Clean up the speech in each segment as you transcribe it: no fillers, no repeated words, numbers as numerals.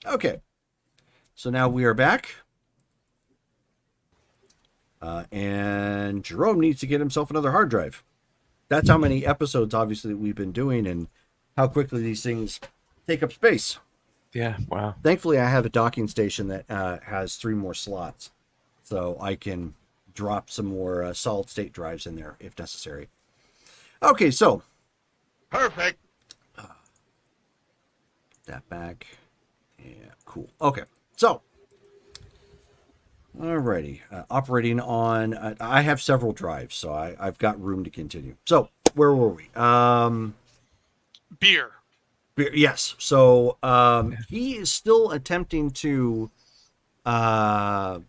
Okay. So now we are back. And Jerome needs to get himself another hard drive. That's how many episodes, obviously, we've been doing and how quickly these things take up space. Yeah, wow. Thankfully, I have a docking station that has 3 more slots. So I can drop some more solid state drives in there if necessary. Okay, so Perfect. that back. Yeah, cool. Okay, so alrighty, operating on. I have several drives, so I've got room to continue. So where were we? Beer. Yes. So he is still attempting to uh,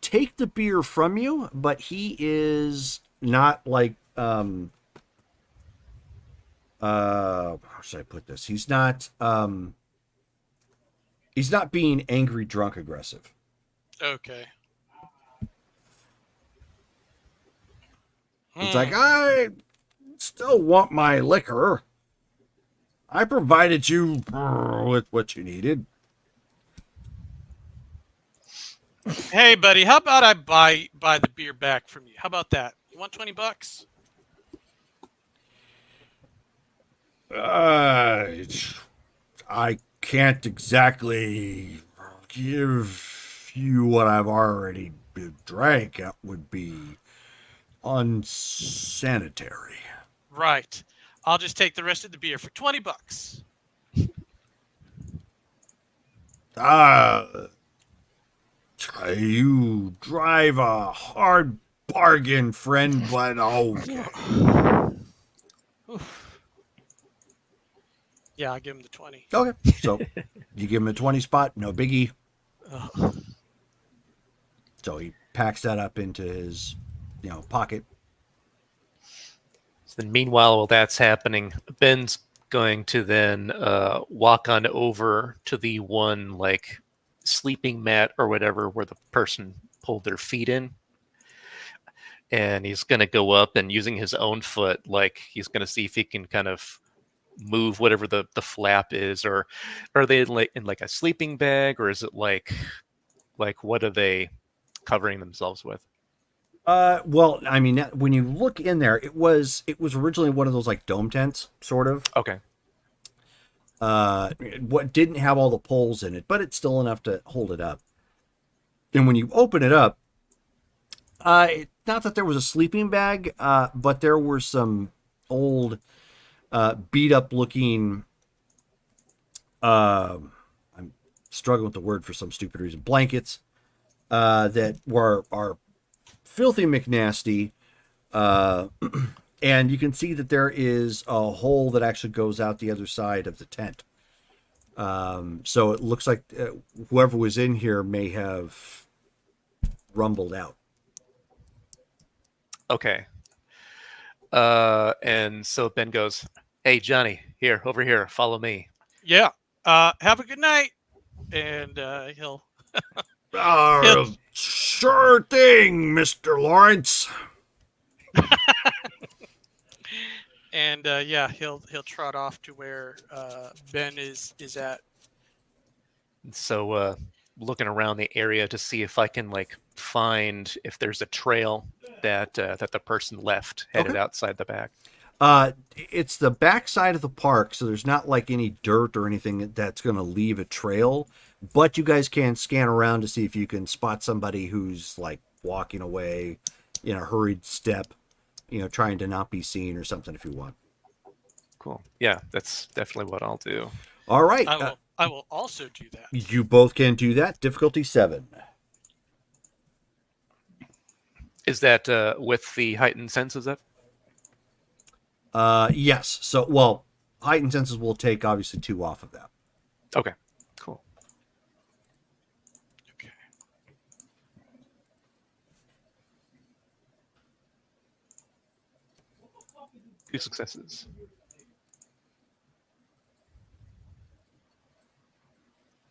take the beer from you, but he is not like how should I put this? He's not being angry, drunk, aggressive. Okay. It's like, Hmm. I still want my liquor. I provided you with what you needed. Hey, buddy, how about I buy the beer back from you? How about that? You want $20? Uh, I can't exactly give you what I've already drank. That would be unsanitary. Right. I'll just take the rest of the beer for $20. Ah, you drive a hard bargain, friend, but okay. Oof. Yeah, I'll give him the 20. Okay, so you give him a 20 spot, no biggie. Ugh. So he packs that up into his, pocket. So then, meanwhile, while that's happening, Ben's going to then walk on over to the one like sleeping mat or whatever where the person pulled their feet in, and he's going to go up and using his own foot, like he's going to see if he can kind of move whatever the flap is, or are they like in like a sleeping bag, or is it like what are they covering themselves with? Well, I mean, when you look in there, it was originally one of those like dome tents, sort of. Okay. What didn't have all the poles in it, but it's still enough to hold it up. And when you open it up, not that there was a sleeping bag, but there were some old, beat up looking. I'm struggling with the word for some stupid reason. Blankets that are filthy McNasty. Uh, and you can see that there is a hole that actually goes out the other side of the tent. So it looks like whoever was in here may have rumbled out. Okay. And so Ben goes, "Hey Johnny, here, over here, follow me." Yeah. Have a good night. And he'll Sure thing, Mr. Lawrence. and yeah, he'll trot off to where Ben is at. So looking around the area to see if I can like find if there's a trail that the person left headed Okay. outside the back. It's the backside of the park, so there's not like any dirt or anything that's going to leave a trail. But you guys can scan around to see if you can spot somebody who's like walking away in a hurried step, trying to not be seen or something if you want. Cool. Yeah, that's definitely what I'll do. All right. I will also do that. You both can do that. Difficulty 7. Is that with the heightened senses up? Yes. So, well, heightened senses will take obviously 2 off of that. Okay, cool. Okay. 2 successes.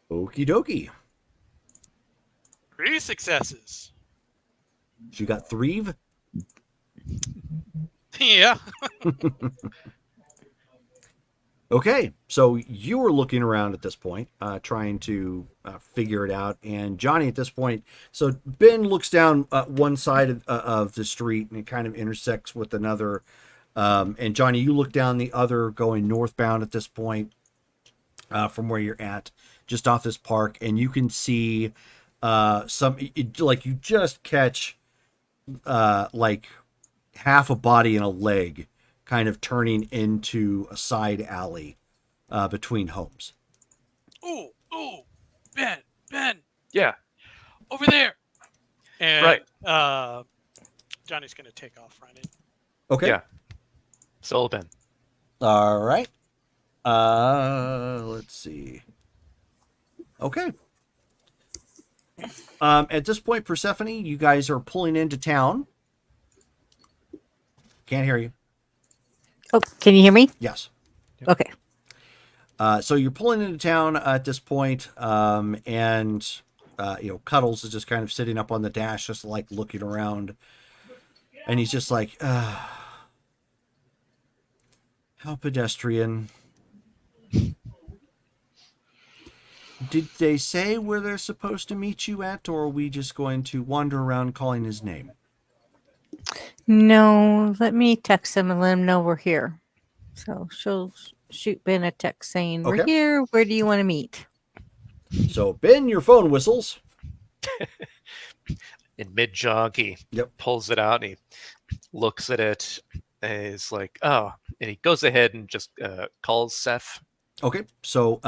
Okie dokie. 3 successes. You got 3. Yeah. Okay, so you were looking around at this point, trying to figure it out, and Johnny at this point. So Ben looks down one side of the street, and it kind of intersects with another. And Johnny, you look down the other, going northbound at this point, from where you're at, just off this park, and you can see like you just catch like half a body and a leg kind of turning into a side alley between homes. Ooh, Ben, Yeah. over there. And Right. Johnny's gonna take off running. Okay. Yeah. So Ben. All right. Let's see. Okay. At this point, Persephone, you guys are pulling into town. Can't hear you. Oh, can you hear me? Yes. Okay. So you're pulling into town at this point, and Cuddles is just kind of sitting up on the dash, just like looking around, and he's just like, "How pedestrian." Did they say where they're supposed to meet you at, or are we just going to wander around calling his name? No, let me text him and let him know we're here. So she'll shoot Ben a text saying, "We're Okay. here. Where do you want to meet?" So Ben, your phone whistles. In mid jog, he pulls it out and he looks at it and he's like, oh, and he goes ahead and just calls Seth. Okay, so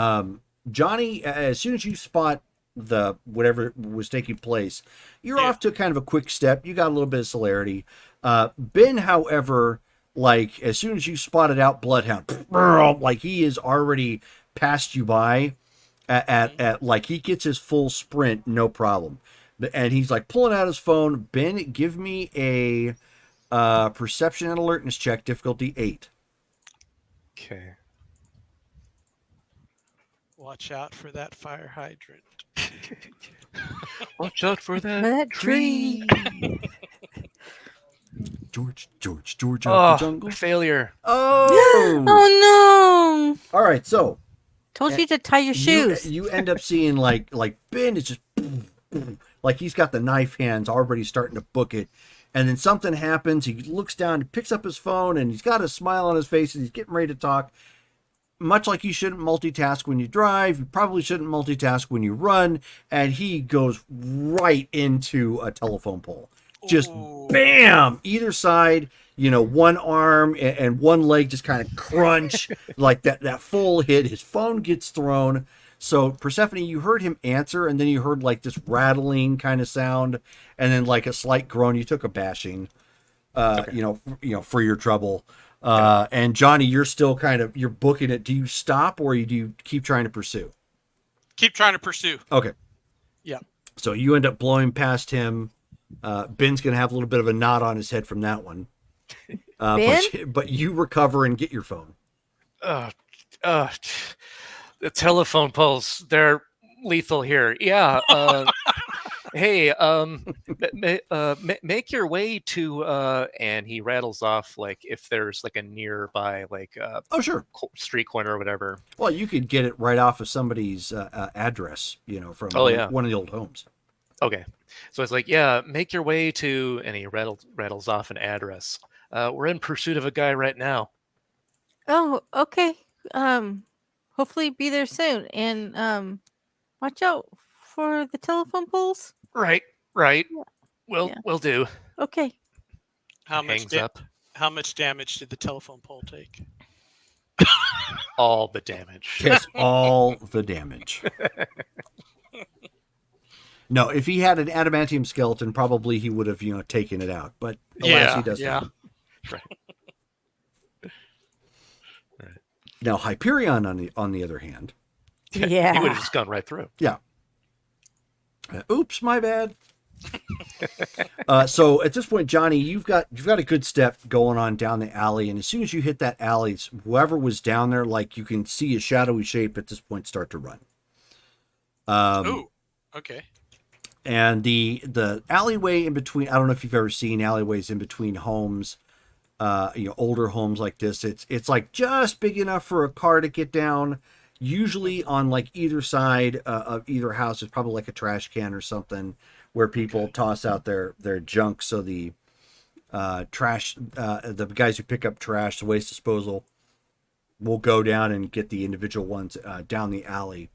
Johnny, as soon as you spot the whatever was taking place, you're off to kind of a quick step. You got a little bit of celerity. Ben, however, like as soon as you spotted out Bloodhound, like he is already passed you by at like he gets his full sprint, no problem. And he's like pulling out his phone. Ben, give me a perception and alertness check, difficulty 8. Okay. Watch out for that fire hydrant. Watch out for that, For that tree. George out the jungle. Failure. Oh. Oh no! All right, so Told you to tie your shoes. you end up seeing like Ben is just like he's got the knife hands already starting to book it, and then something happens. He looks down, he picks up his phone, and he's got a smile on his face, and he's getting ready to talk. Much like you shouldn't multitask when you drive, you probably shouldn't multitask when you run, and he goes right into a telephone pole. Just bam! Either side, one arm and one leg just kind of crunch like that full hit. His phone gets thrown. So Persephone, you heard him answer, and then you heard like this rattling kind of sound, and then like a slight groan. You took a bashing, for your trouble. And Johnny, you're still you're booking it. Do you stop or do you keep trying to pursue? Keep trying to pursue. Okay. Yeah. So you end up blowing past him. Ben's going to have a little bit of a knot on his head from that one. Ben? But you recover and get your phone. The telephone poles, they're lethal here. Yeah. Hey, make your way to, and he rattles off like if there's like a nearby oh sure, street corner or whatever. Well, you could get it right off of somebody's address, from one of the old homes. Okay, so it's like, yeah, make your way to, and he rattles off an address. We're in pursuit of a guy right now. Oh, okay. Hopefully be there soon, and watch out for the telephone poles. Right. Yeah. We'll do. Okay. How Hangs much up. How much damage did the telephone pole take? All the damage. Yes, all the damage. No, if he had an adamantium skeleton, probably he would have, taken it out. But alas, he doesn't. Yeah. Right. Now Hyperion, on the other hand, Yeah. He would have just gone right through. yeah. Oops, my bad. So at this point, Johnny, you've got a good step going on down the alley, and as soon as you hit that alley, whoever was down there, like you can see a shadowy shape at this point start to run. Ooh. Okay. And the alleyway in between, I don't know if you've ever seen alleyways in between homes. older homes like this. It's like just big enough for a car to get down. Usually on like either side of either house is probably like a trash can or something where people toss out their junk. So the the guys who pick up trash, the waste disposal, will go down and get the individual ones down the alley.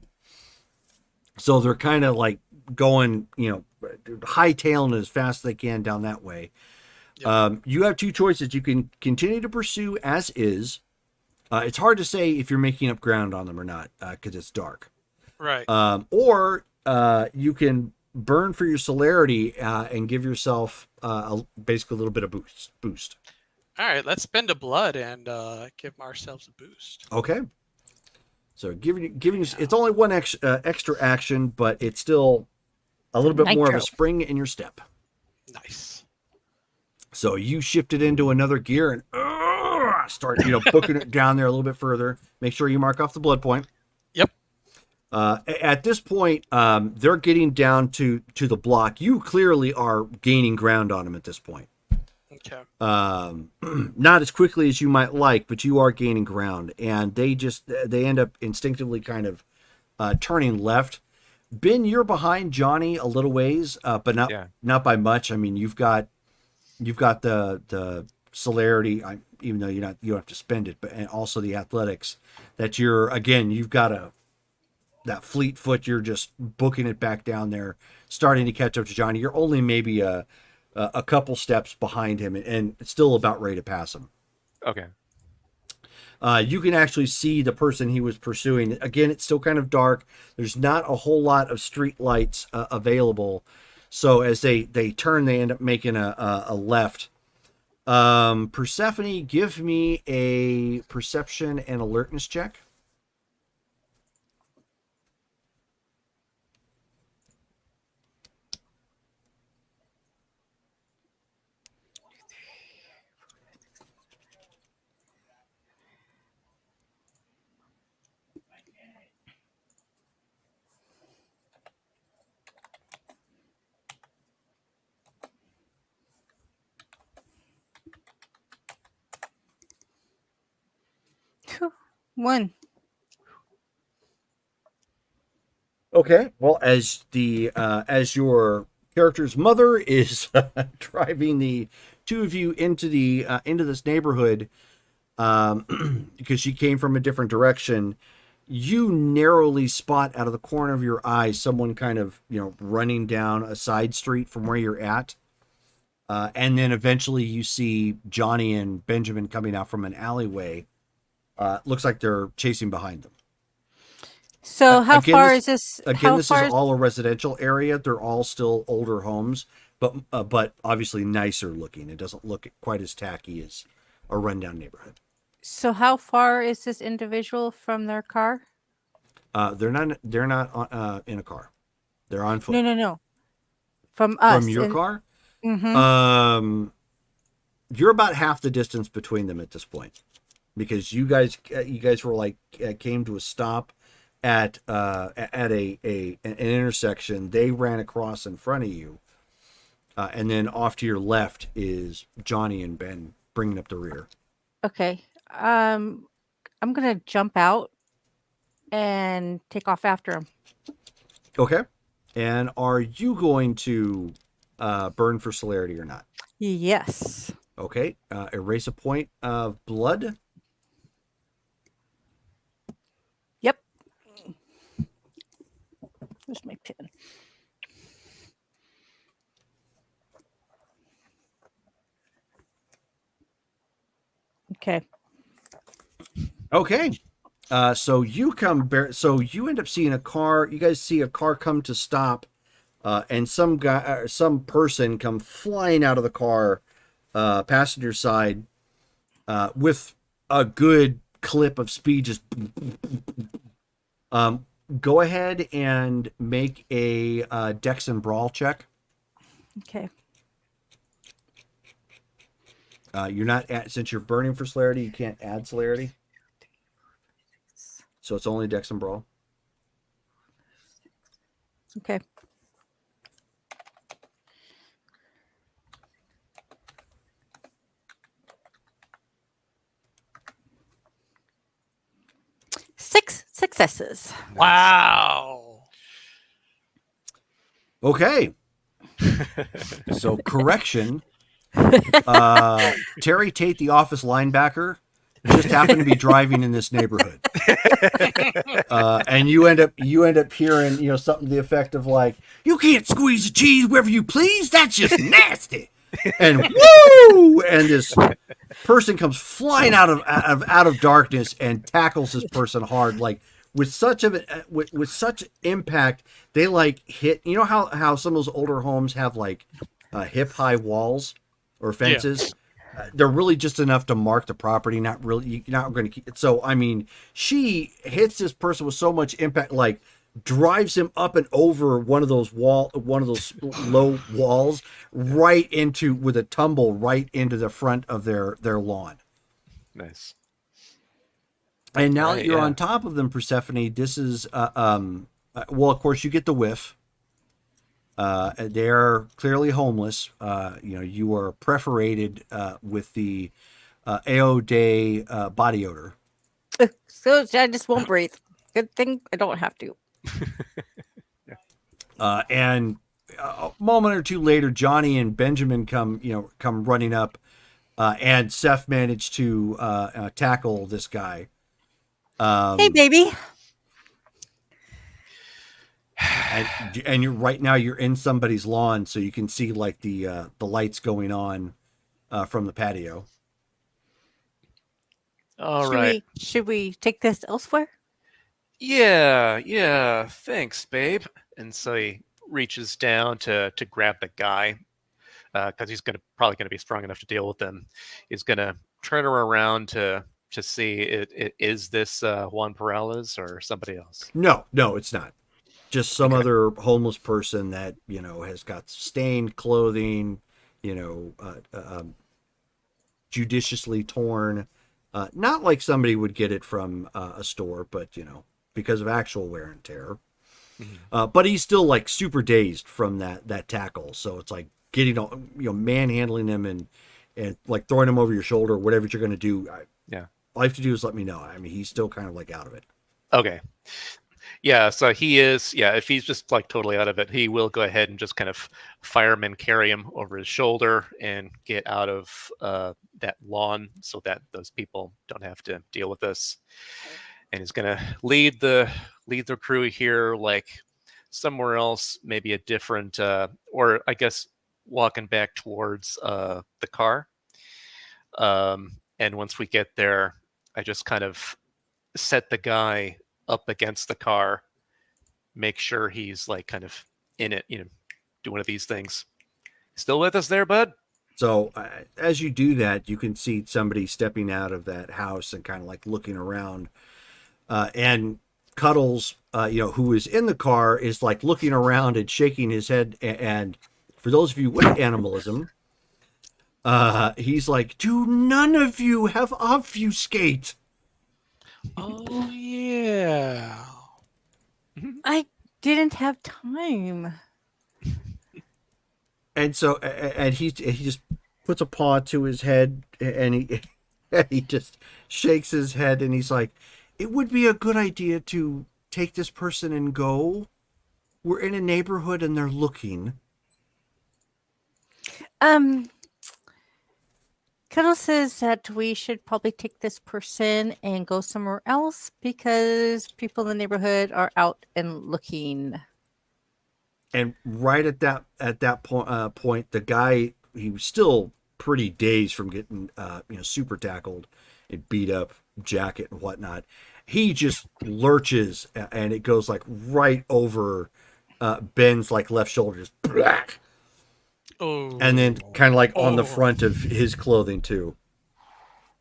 So they're kind of like going, hightailing as fast as they can down that way. Yep. You have two choices. You can continue to pursue as is. It's hard to say if you're making up ground on them or not because it's dark. Right. Or you can burn for your celerity and give yourself basically a little bit of boost. All right. Let's spend a blood and give ourselves a boost. Okay. So giving you, it's only one extra action, but it's still a little bit more of a Nitro. spring in your step. Nice. So you shift it into another gear and start, booking it down there a little bit further. Make sure you mark off the blood point. Yep. At this point, they're getting down to the block. You clearly are gaining ground on them at this point. Okay. Not as quickly as you might like, but you are gaining ground, and they end up instinctively kind of turning left. Ben, you're behind Johnny a little ways, but not by much. I mean, you've got the celerity, even though you don't have to spend it, but and also the athletics that you've got that fleet foot. You're just booking it back down there, starting to catch up to Johnny. You're only maybe a couple steps behind him and still about ready to pass him. Okay. You can actually see the person he was pursuing. Again, it's still kind of dark. There's not a whole lot of street lights available. So as they turn, they end up making a left. Persephone, give me a perception and alertness check. One. Okay. Well, as your character's mother is driving the two of you into this neighborhood, because she came from a different direction, you narrowly spot out of the corner of your eye someone kind of running down a side street from where you're at, and then eventually you see Johnny and Benjamin coming out from an alleyway. Looks like they're chasing behind them. So how Again, far is this? Again, How this far is all a residential area. They're all still older homes, but obviously nicer looking. It doesn't look quite as tacky as a rundown neighborhood. So how far is this individual from their car? They're not in a car. They're on foot. No. From us. From your car. Mm-hmm. You're about half the distance between them at this point, because you guys were like came to a stop at an intersection. They ran across in front of you, and then off to your left is Johnny and Ben bringing up the rear. Okay. I'm gonna jump out and take off after him. Okay. And are you going to burn for celerity or not? Yes. Okay. Erase a point of blood. Yep. Where's my pen? Okay. Okay. So you end up seeing a car. You guys see a car come to stop, and some person come flying out of the car, passenger side, with a good clip of speed. Just go ahead and make a Dex and Brawl check. Okay. You're not since you're burning for celerity, you can't add celerity. So it's only Dex and Brawl. Okay. successes. Wow. Okay. So correction. Terry Tate, the office linebacker, just happened to be driving in this neighborhood. And you end up hearing, something to the effect of like, "You can't squeeze the cheese wherever you please. That's just nasty." And woo! And this person comes flying out of darkness and tackles this person hard, like with such with such impact. They like hit. You know how some of those older homes have like hip high walls or fences. They're really just enough to mark the property. Not really. You're not going to keep it. So I mean, she hits this person with so much impact, like drives him up and over one of those low walls, right into with a tumble right into the front of their lawn. Nice. And now Right, that you're yeah. on top of them, Persephone, this is well, of course, you get the whiff. They're clearly homeless. You are perforated with the AO Day body odor. So I just won't breathe. Good thing I don't have to. And a moment or two later, Johnny and Benjamin come running up, and Seth managed to tackle this guy. Hey, baby. And you're right now you're in somebody's lawn, so you can see like the lights going on from the patio. All right. Should we take this elsewhere? Yeah, thanks, babe. And so he reaches down to grab the guy because he's probably gonna be strong enough to deal with them. He's gonna turn her around to see is this Juan Perales or somebody else. No, it's not. Just some Okay. other homeless person that has got stained clothing, judiciously torn. Not like somebody would get it from a store, but because of actual wear and tear. But he's still like super dazed from that tackle, so it's like getting manhandling him and like throwing him over your shoulder, whatever you're going to do. Yeah. All you have to do is let me know. I mean, he's still kind of like out of it. Okay. Yeah, so he is. Yeah, if he's just like totally out of it, he will go ahead and just kind of fireman carry him over his shoulder and get out of that lawn so that those people don't have to deal with this. And he's gonna lead the crew here, like somewhere else, maybe a different, or I guess walking back towards the car. And once we get there, I just kind of set the guy up against the car, make sure he's like kind of in it, do one of these things. Still with us there, bud? So as you do that, you can see somebody stepping out of that house and kind of like looking around. And Cuddles, who is in the car, is like looking around and shaking his head. And for those of you with animalism, he's like, "Do none of you have obfuscate?" Oh yeah. I didn't have time. And so, and he just puts a paw to his head, and he just shakes his head, and he's like, "It would be a good idea to take this person and go. We're in a neighborhood, and they're looking." Cuddle says that we should probably take this person and go somewhere else because people in the neighborhood are out and looking. And right at that point, the guy, he was still pretty dazed from getting super tackled and beat up, jacket and whatnot. He just lurches, and it goes like right over Ben's like left shoulder, just black, Oh. and then kind of like on the front of his clothing too.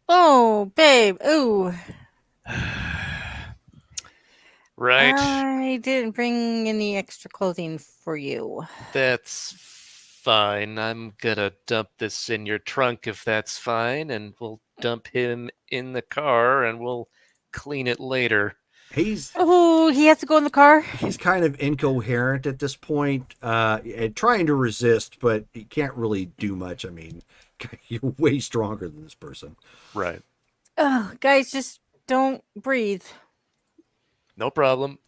Oh, babe. Ooh. Right. I didn't bring any extra clothing for you. That's fine. I'm gonna dump this in your trunk if that's fine, and we'll dump him in the car and we'll clean it later. Oh, he has to go in the car? He's kind of incoherent at this point, and trying to resist, but he can't really do much. I mean, you're way stronger than this person. Right. Oh, guys, just don't breathe. No problem.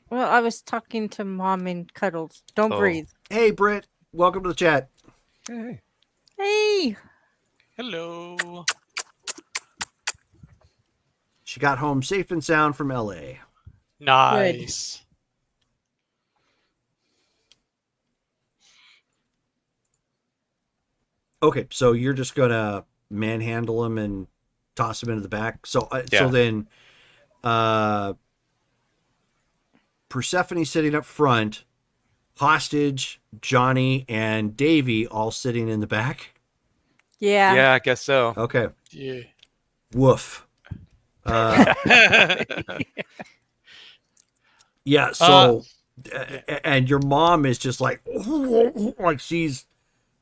Well, I was talking to Mom in Cuddles. Don't Oh. breathe. Hey, Britt. Welcome to the chat. Hey. Hey. Hello. She got home safe and sound from L.A. Nice. Okay, so you're just gonna manhandle him and toss him into the back. So Yeah. then, Persephone sitting up front, hostage Johnny and Davy all sitting in the back. Yeah. Yeah, I guess so. Okay, Yeah. woof. Yeah. So, and your mom is just like she's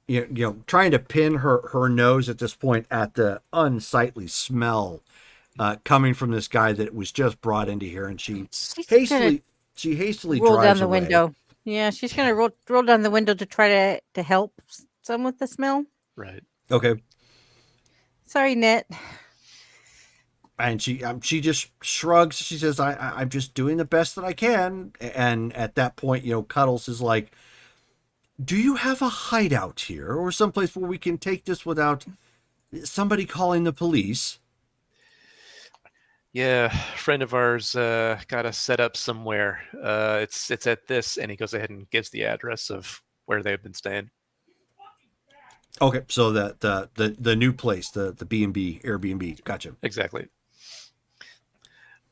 you know trying to pin her nose at this point at the unsightly smell coming from this guy that was just brought into here, and she She's hastily roll down drives the away. window. Yeah, she's gonna roll down the window to try to help some with the smell. Right. Okay, Sorry, Net. and she just shrugs. She says, I'm just doing the best that I can." And at that point, Cuddles is like, "Do you have a hideout here, or someplace where we can take this without somebody calling the police?" Yeah, friend of ours got us set up somewhere. It's at this, and he goes ahead and gives the address of where they've been staying. Okay, so the new place, the B&B, Airbnb. Gotcha. Exactly.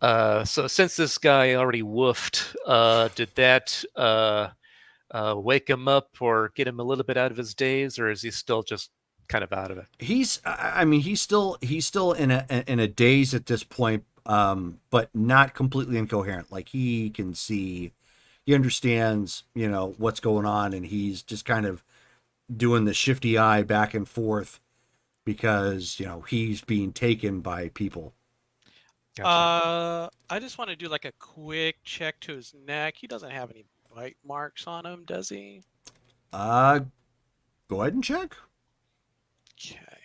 So since this guy already woofed, did that wake him up or get him a little bit out of his daze, or is he still just kind of out of it? I mean, he's still in a daze at this point, but not completely incoherent. Like he can see, he understands, what's going on, and he's just kind of doing the shifty eye back and forth because he's being taken by people. Gotcha. I just want to do like a quick check to his neck. He doesn't have any bite marks on him, does he? Go ahead and check. Okay.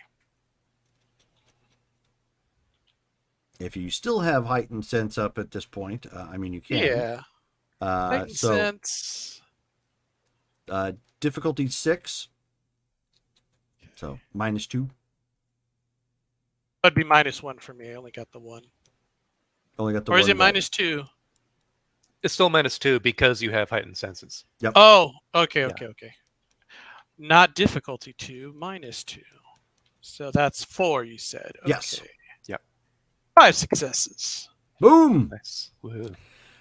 If you still have heightened sense up at this point, I mean, you can. Yeah. Heightened So sense. difficulty 6. So -2. That'd be -1 for me. I only got the one. Only got the Or one. is it button. -2? It's still -2 because you have heightened senses. Yep. Oh, okay, Yeah. okay. Not difficulty 2, -2. So that's 4, you said. Okay. Yes. Yep. 5 successes. Boom. Nice. Woohoo.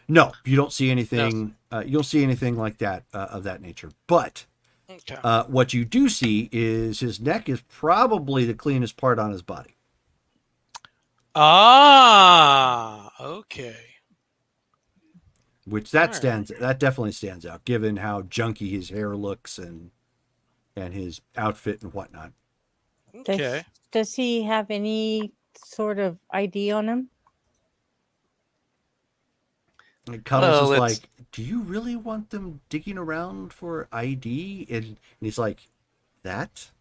No, you don't see anything. You don't see anything like that of that nature. But Okay. what you do see is his neck is probably the cleanest part on his body. Okay. Which Alright. that definitely stands out, given how junky his hair looks and his outfit and whatnot. Okay. Does he have any sort of ID on him? And Cuddles Well, is it's- like, "Do you really want them digging around for ID?" And he's like, "That?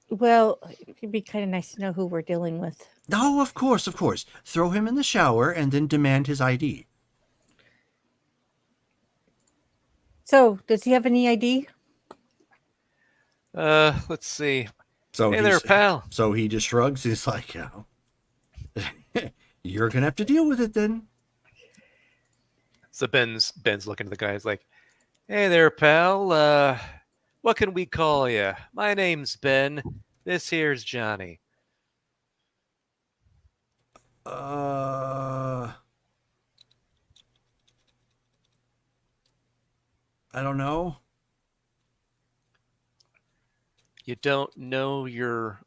Well, it'd be kind of nice to know who we're dealing with. No, of course. Throw him in the shower and then demand his ID." So, does he have any ID? Let's see. So Hey there, pal. So he just shrugs. He's like, "You're gonna have to deal with it then." So Ben's looking at the guy. He's like, "Hey there, pal. What can we call you? My name's Ben. This here's Johnny." I don't know. You don't know your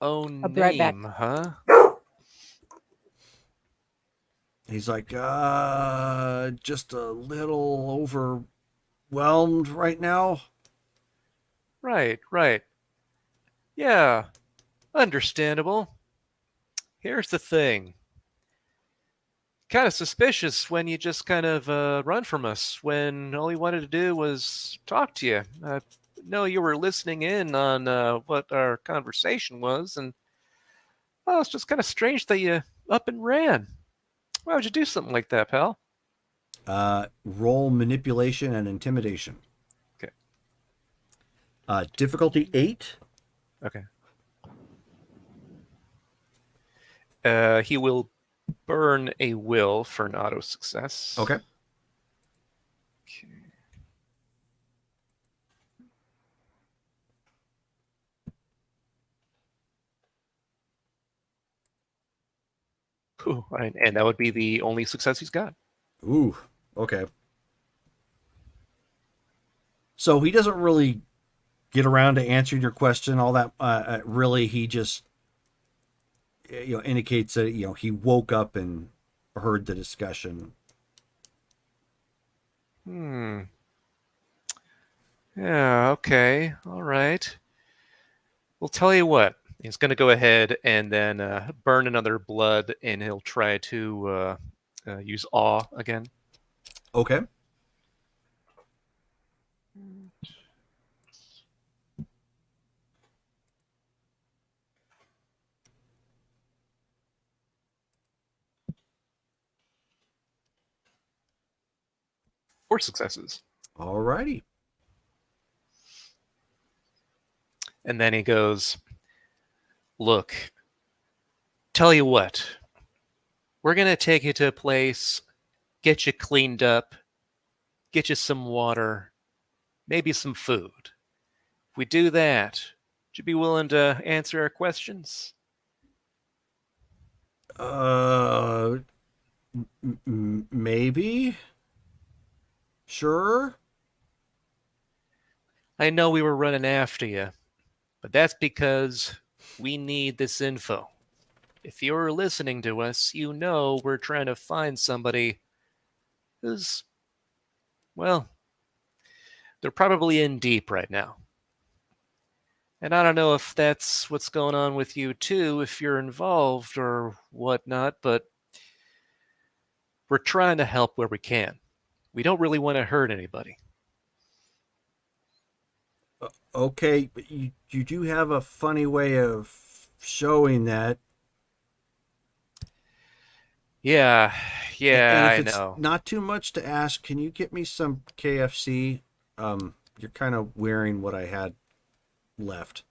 own I'll be right back. name, huh? He's like, just a little overwhelmed right now. Right. Yeah, understandable. Here's the thing. Kind of suspicious when you just kind of run from us when all you wanted to do was talk to you. I know you were listening in on what our conversation was, and well, it's just kind of strange that you up and ran. Why would you do something like that, pal? Roll manipulation and intimidation. Okay. Difficulty 8. Okay. He will burn a will for an auto success. Okay. Okay. Ooh, and that would be the only success he's got. Ooh. Okay. So he doesn't really get around to answering your question all that. Really, he just indicates that he woke up and heard the discussion. Yeah, okay. All right. We'll tell you what. He's going to go ahead and then burn another blood, and he'll try to use awe again. Okay. Four successes. Alrighty. And then he goes, look, tell you what. We're going to take you to a place, get you cleaned up, get you some water, maybe some food. If we do that, would you be willing to answer our questions? Maybe. Sure. I know we were running after you, but that's because we need this info. If you're listening to us, you know we're trying to find somebody who's, well, they're probably in deep right now. And I don't know if that's what's going on with you too, if you're involved or whatnot, but we're trying to help where we can. We don't really want to hurt anybody. Okay, but you do have a funny way of showing that. Yeah, And I if it's know. not too much to ask, can you get me some KFC? You're kind of wearing what I had left.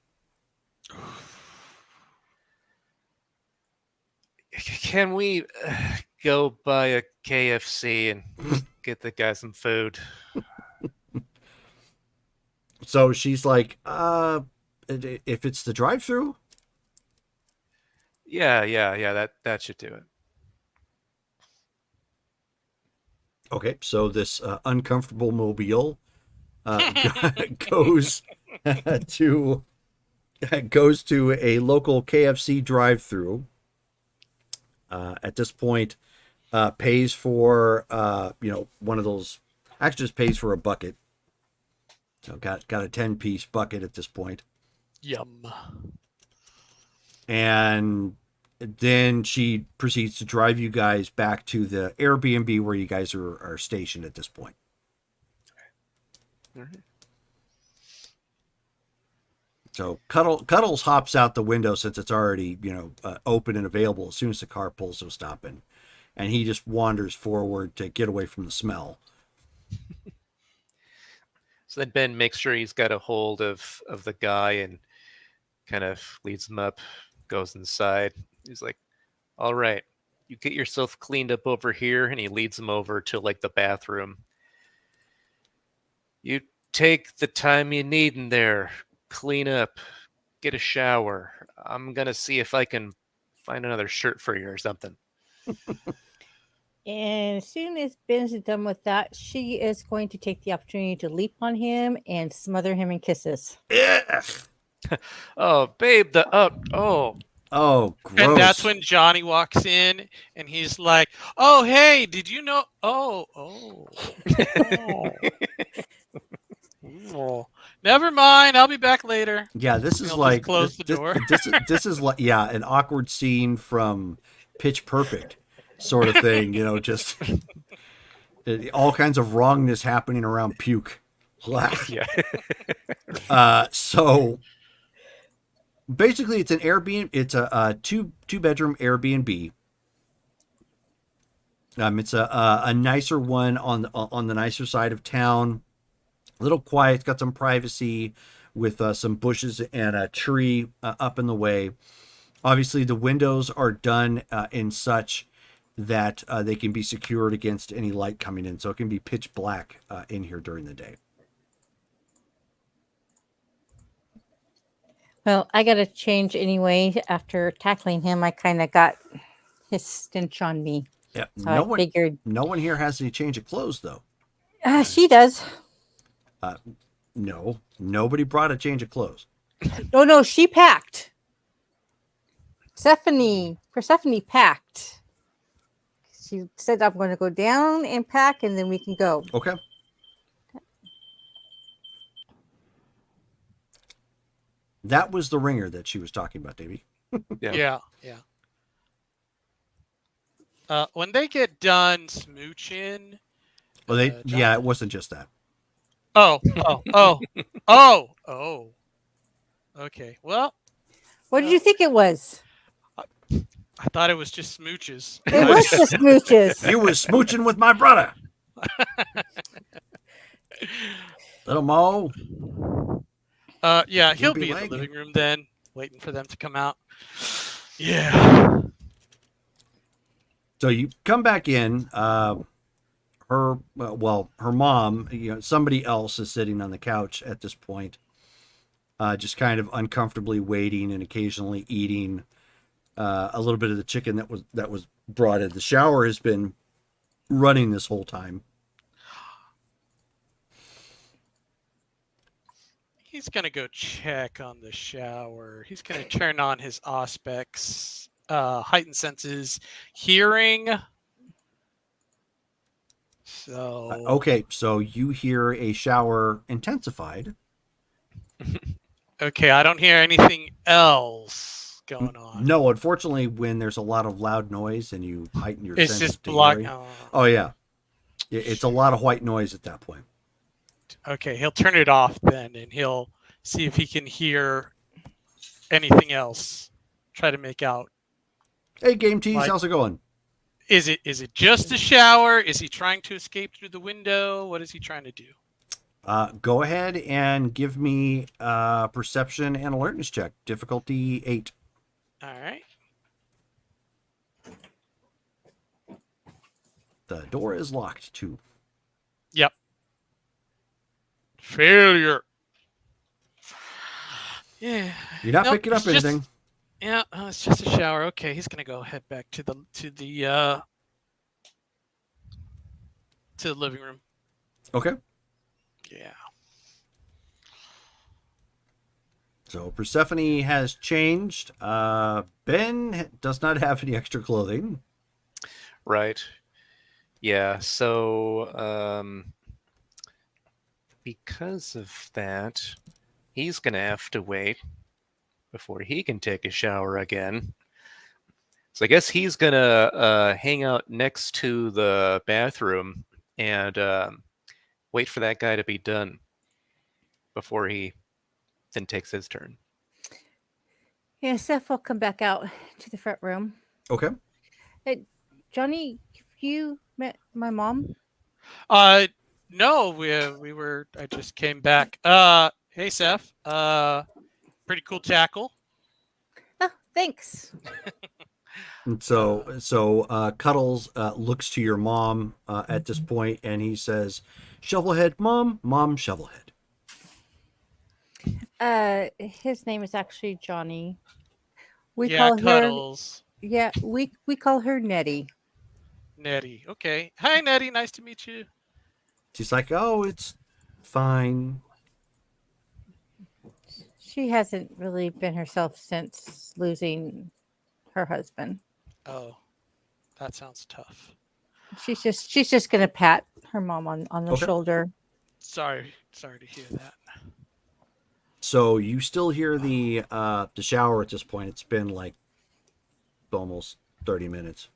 Can we go buy a KFC and get the guy some food? So she's like, if it's the drive-through, Yeah, that should do it. okay. So this uncomfortable mobile goes to goes to a local KFC drive-through. At this point, pays for one of those. Actually, just pays for a bucket. So got a 10-piece bucket at this point. Yum. And then she proceeds to drive you guys back to the Airbnb where you guys are stationed at this point. All right. So Cuddles hops out the window since it's already open and available as soon as the car pulls to a stop, and he just wanders forward to get away from the smell. So then Ben makes sure he's got a hold of the guy and kind of leads him up, goes inside. He's like, all right, you get yourself cleaned up over here, and he leads him over to like the bathroom. You take the time you need in there, clean up, get a shower. I'm gonna see if I can find another shirt for you or something. And as soon as Ben's done with that, she is going to take the opportunity to leap on him and smother him in kisses. Yeah. Oh, babe, oh. Oh, gross. And that's when Johnny walks in and he's like, "Oh, hey, did you know? Oh. Oh. Never mind. I'll be back later." Yeah, this is He'll like just close the door. This is like an awkward scene from Pitch Perfect, sort of thing. Just all kinds of wrongness happening around puke. Yeah. So basically, it's an Airbnb. It's a two bedroom Airbnb. It's a nicer one on the nicer side of town. A little quiet. It's got some privacy with some bushes and a tree up in the way. Obviously, the windows are done in such that they can be secured against any light coming in, so it can be pitch black in here during the day. Well, I got to change anyway. After tackling him, I kind of got his stench on me. Yeah, So I figured. no one here has any change of clothes though. She does. No, nobody brought a change of clothes. Oh, no, she packed. Persephone packed. She said, I'm going to go down and pack and then we can go. Okay. That was the ringer that she was talking about, Davey. Yeah. When they get done smooching. Well, John- yeah, it wasn't just that. Oh. Okay. Well, What did you think it was? I thought it was just smooches. It was just smooches. You was smooching with my brother. Little Mo. Yeah, he'll You'll be be in the like- living room then, waiting for them to come out. Yeah. So you come back in. Her mom, somebody else is sitting on the couch at this point, just kind of uncomfortably waiting and occasionally eating a little bit of the chicken that was brought in. The shower has been running this whole time. He's gonna go check on the shower. He's gonna turn on his Auspex, heightened senses, hearing. So Okay, so you hear a shower intensified. okay, I don't hear anything else going on. No, unfortunately, when there's a lot of loud noise and you heighten your It's sense just to block. hearing. Oh yeah, it's a lot of white noise at that point. Okay, he'll turn it off then, and he'll see if he can hear anything else. Try to make out. Hey, Game Tease, Like- how's it going? Is it just a shower? Is he trying to escape through the window? What is he trying to do? Go ahead and give me a perception and alertness check. Difficulty 8. All right. The door is locked too. Yep. Failure. Yeah. You're not Nope, picking up it's just- anything. Yeah, it's just a shower. Okay, he's gonna go head back to the living room. Okay. Yeah. So Persephone has changed. Ben does not have any extra clothing. Right. Yeah. So because of that, he's gonna have to wait before he can take a shower again. So I guess he's gonna hang out next to the bathroom and wait for that guy to be done before he then takes his turn. Yeah, Seth will come back out to the front room. Okay. Hey, Johnny, have you met my mom? No, we were. I just came back. Hey, Seth. Pretty cool tackle. Oh, thanks. And so Cuddles looks to your mom at this point, and he says, "Shovelhead, mom, Shovelhead." His name is actually Johnny. We Yeah, call her. Cuddles. Yeah, we call her Nettie. Nettie. Okay. Hi, Nettie. Nice to meet you. She's like, "Oh, it's fine." She hasn't really been herself since losing her husband. Oh, that sounds tough. She's just gonna pat her mom on the Okay. shoulder. Sorry to hear that. So you still hear the shower at this point. It's been like almost 30 minutes.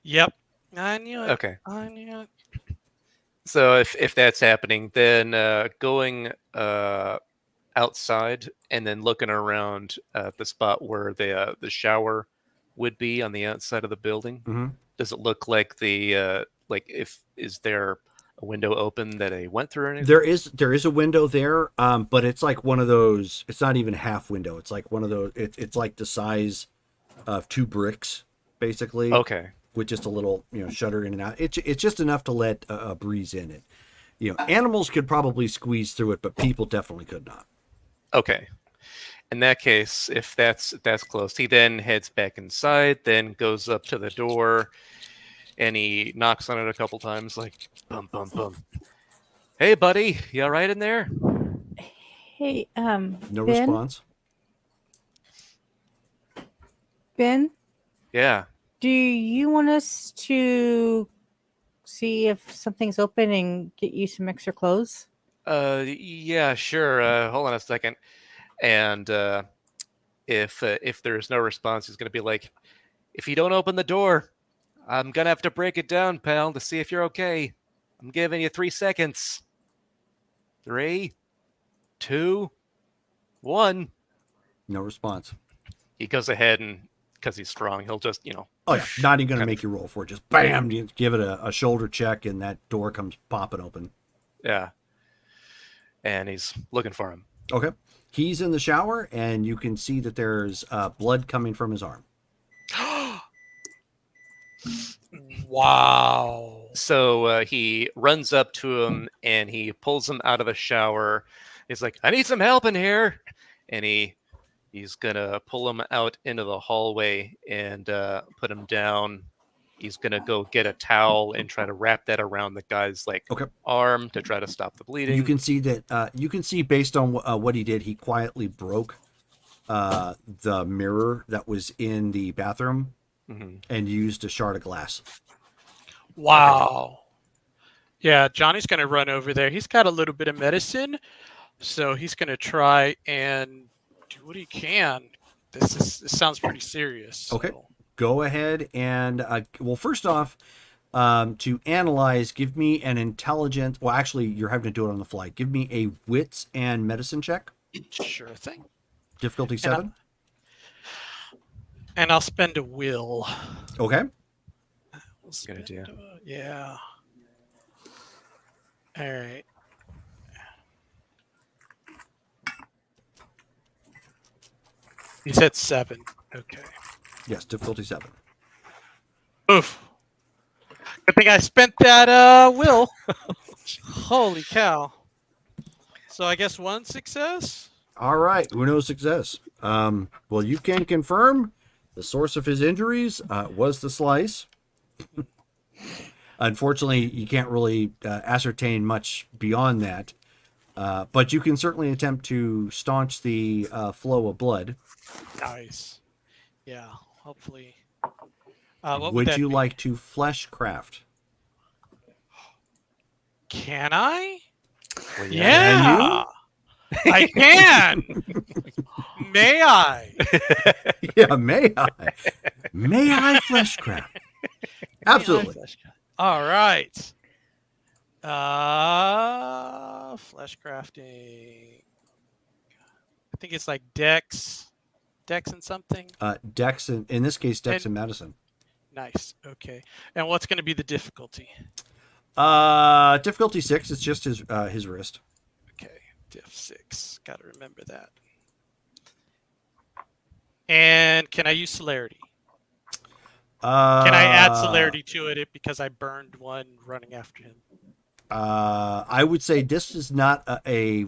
Yep. I knew it. Okay. I knew it. So if that's happening, then going outside and then looking around the spot where the shower would be on the outside of the building. Mm-hmm. Does it look like the like if is there a window open that they went through or anything? There is a window there, but it's like one of those. It's not even half window. It's like one of those. It's like the size of 2 bricks, basically, Okay. with just a little shutter in and out. It's just enough to let a breeze in it. Animals could probably squeeze through it, but people definitely could not. Okay. In that case, if that's close, he then heads back inside, then goes up to the door, and he knocks on it a couple times, like bum bum bum. Hey, buddy, you all right in there? Hey, No Ben, response. Ben, Yeah. do you want us to see if something's open and get you some extra clothes? Yeah, sure. Hold on a second. And if there's no response, he's gonna be like, "If you don't open the door, I'm gonna have to break it down, pal, to see if you're okay. I'm giving you 3 seconds. 3, 2, 1." No response. He goes ahead and because he's strong, he'll just Oh yeah, not even gonna kind make you roll for it. Just bam, you give it a shoulder check, and that door comes popping open. yeah. And he's looking for him. Okay, he's in the shower, and you can see that there's blood coming from his arm. Wow. So he runs up to him and he pulls him out of the shower. He's like, "I need some help in here," and he's gonna pull him out into the hallway and put him down. He's gonna go get a towel and try to wrap that around the guy's Okay. arm to try to stop the bleeding. You can see that. You can see based on what he did, he quietly broke the mirror that was in the bathroom Mhm. and used a shard of glass. Wow. Yeah, Johnny's going to run over there. He's got a little bit of medicine, so he's going to try and do what he can. This sounds pretty serious. Okay. so- Go ahead and well, first off, to analyze, give me an intelligence. Well, actually, you're having to do it on the fly. Give me a wits and medicine check. Sure thing. Difficulty And 7. And I'll spend a will. Okay. We'll Good idea. Yeah. All right. You said 7. Okay. Yes, difficulty 7. Oof. Good thing I spent that will. Holy cow. So I guess 1 success? All right. Uno success. Well, you can confirm the source of his injuries was the slice. Unfortunately, you can't really ascertain much beyond that. But you can certainly attempt to staunch the flow of blood. Nice. Yeah, hopefully. What Would that you be? like to flesh craft? Can I? Well, Yeah. I can. May I? Yeah, may I? May I flesh craft? Absolutely. All right. Flesh crafting. I think it's like Dex and something. Dex, in this case, Dex and medicine. Nice. Okay. And what's going to be the difficulty? Difficulty 6. It's just his wrist. Okay. Diff 6. Got to remember that. And can I use celerity? Can I add celerity to it because I burned one running after him? I would say this is not a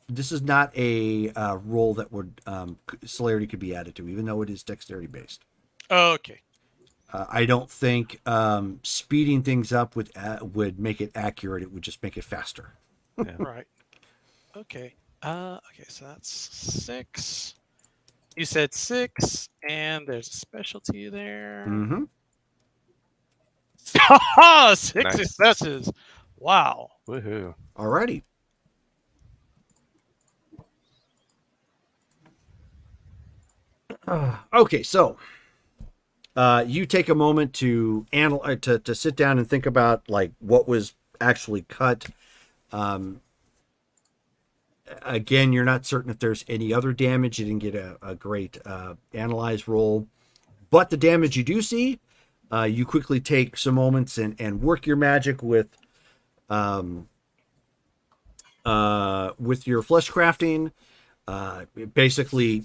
role that would celerity could be added to, even though it is dexterity based. Oh, okay. I don't think speeding things up would make it accurate. It would just make it faster. Yeah. Right. Okay. Okay, so that's 6. You said 6, and there's a specialty there. Mm-hmm. 6 Nice. successes. Wow. Woohoo. Alrighty. Okay, so you take a moment to to sit down and think about like what was actually cut. Again, you're not certain if there's any other damage. You didn't get a great analyze roll, but the damage you do see You quickly take some moments and work your magic with your flesh crafting, basically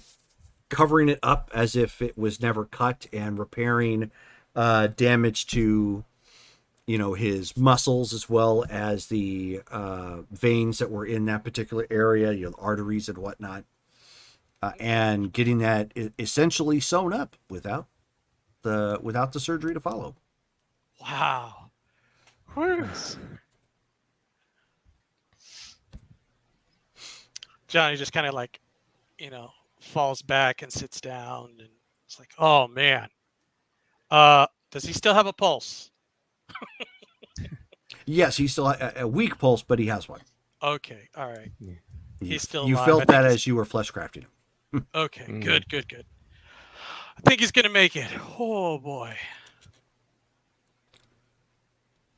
covering it up as if it was never cut and repairing damage to his muscles as well as the veins that were in that particular area, the arteries and whatnot, and getting that essentially sewn up without the surgery to follow. Wow. Whew. Johnny just kind of like, falls back and sits down, and it's like, oh man. Does he still have a pulse? Yes, he's still a weak pulse, but he has one. Okay, all right. He's still You alive. felt that as you were flesh crafting him. Okay, good. I think he's gonna make it. Oh boy.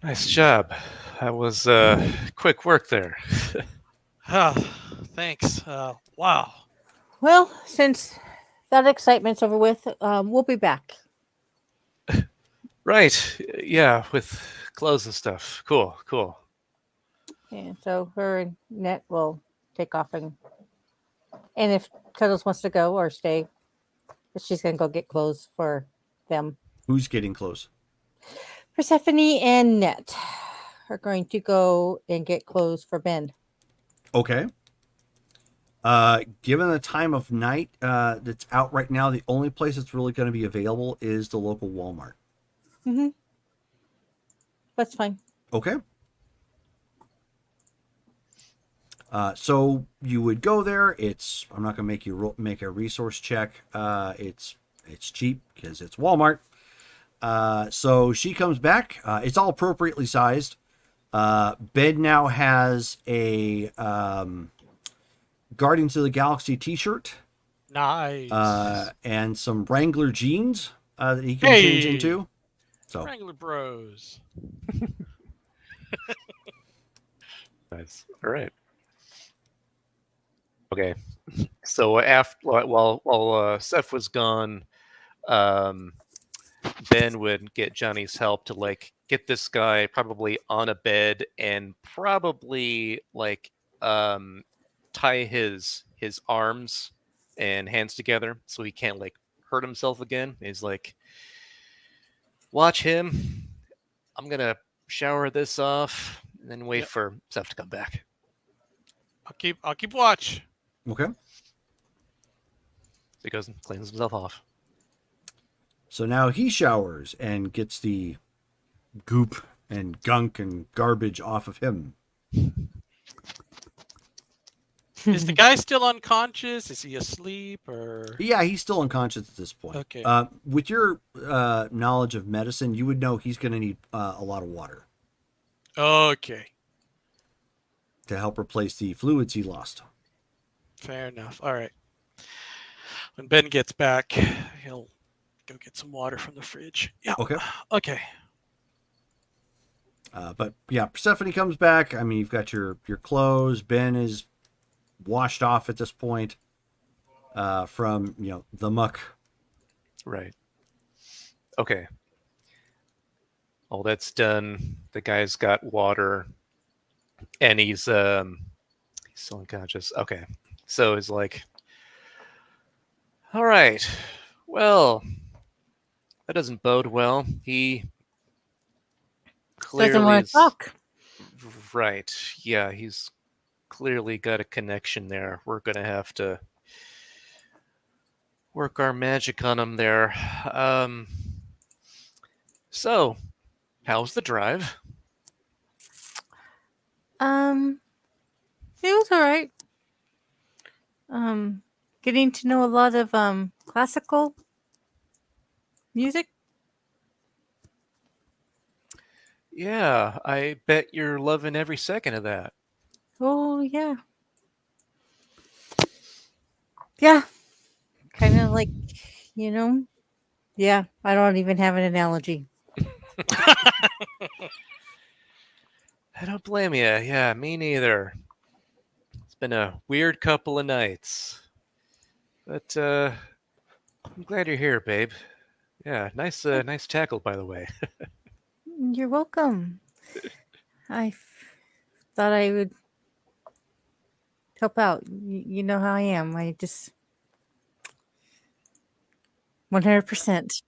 Nice job. That was quick work there. Ah, thanks. Wow. Well, since that excitement's over with, we'll be back. Right. Yeah, with clothes and stuff. Cool. And so her and Net will take off, and if Cuddles wants to go or stay, she's gonna go get clothes for them. Who's getting close? Persephone and Net are going to go and get clothes for Ben. Okay. Given the time of night that's out right now, the only place that's really going to be available is the local Walmart. Mm-hmm. That's fine. Okay. So you would go there. I'm not going to make you make a resource check. It's cheap because it's Walmart. So she comes back. It's all appropriately sized. Ben now has a Guardians of the Galaxy t-shirt. Nice. And some Wrangler jeans that he can change into. So Wrangler Bros. Nice. All right. Okay. So while Seth was gone, Ben would get Johnny's help to get this guy probably on a bed and probably tie his arms and hands together so he can't hurt himself again. He's like, watch him. I'm gonna shower this off and then wait for Seth to come back. I'll keep watch. okay. So he goes and cleans himself off. So now he showers and gets the goop and gunk and garbage off of him. Is the guy still unconscious? Is he asleep or? Yeah, he's still unconscious at this point. Okay. With your knowledge of medicine, you would know he's going to need a lot of water Okay. to help replace the fluids he lost. Fair enough. All right. When Ben gets back, he'll go get some water from the fridge. Yeah. Okay. Okay. But yeah, Persephone comes back. I mean, you've got your clothes. Ben is washed off at this point from the muck. Right. Okay. All that's done. The guy's got water, and he's still unconscious. Okay. So he's like, all right. Well, that doesn't bode well. He clearly Doesn't want to talk. Right. Yeah, he's clearly got a connection there. We're going to have to work our magic on him there. So, how's the drive? It was all right. Getting to know a lot of classical music. Yeah, I bet you're loving every second of that. Oh yeah. Yeah. Kind of like, yeah, I don't even have an analogy. I don't blame you. Yeah, me neither. It's been a weird couple of nights. But I'm glad you're here, babe. Yeah, nice tackle, by the way. You're welcome. Thought I would help out. You know how I am. I just 100%.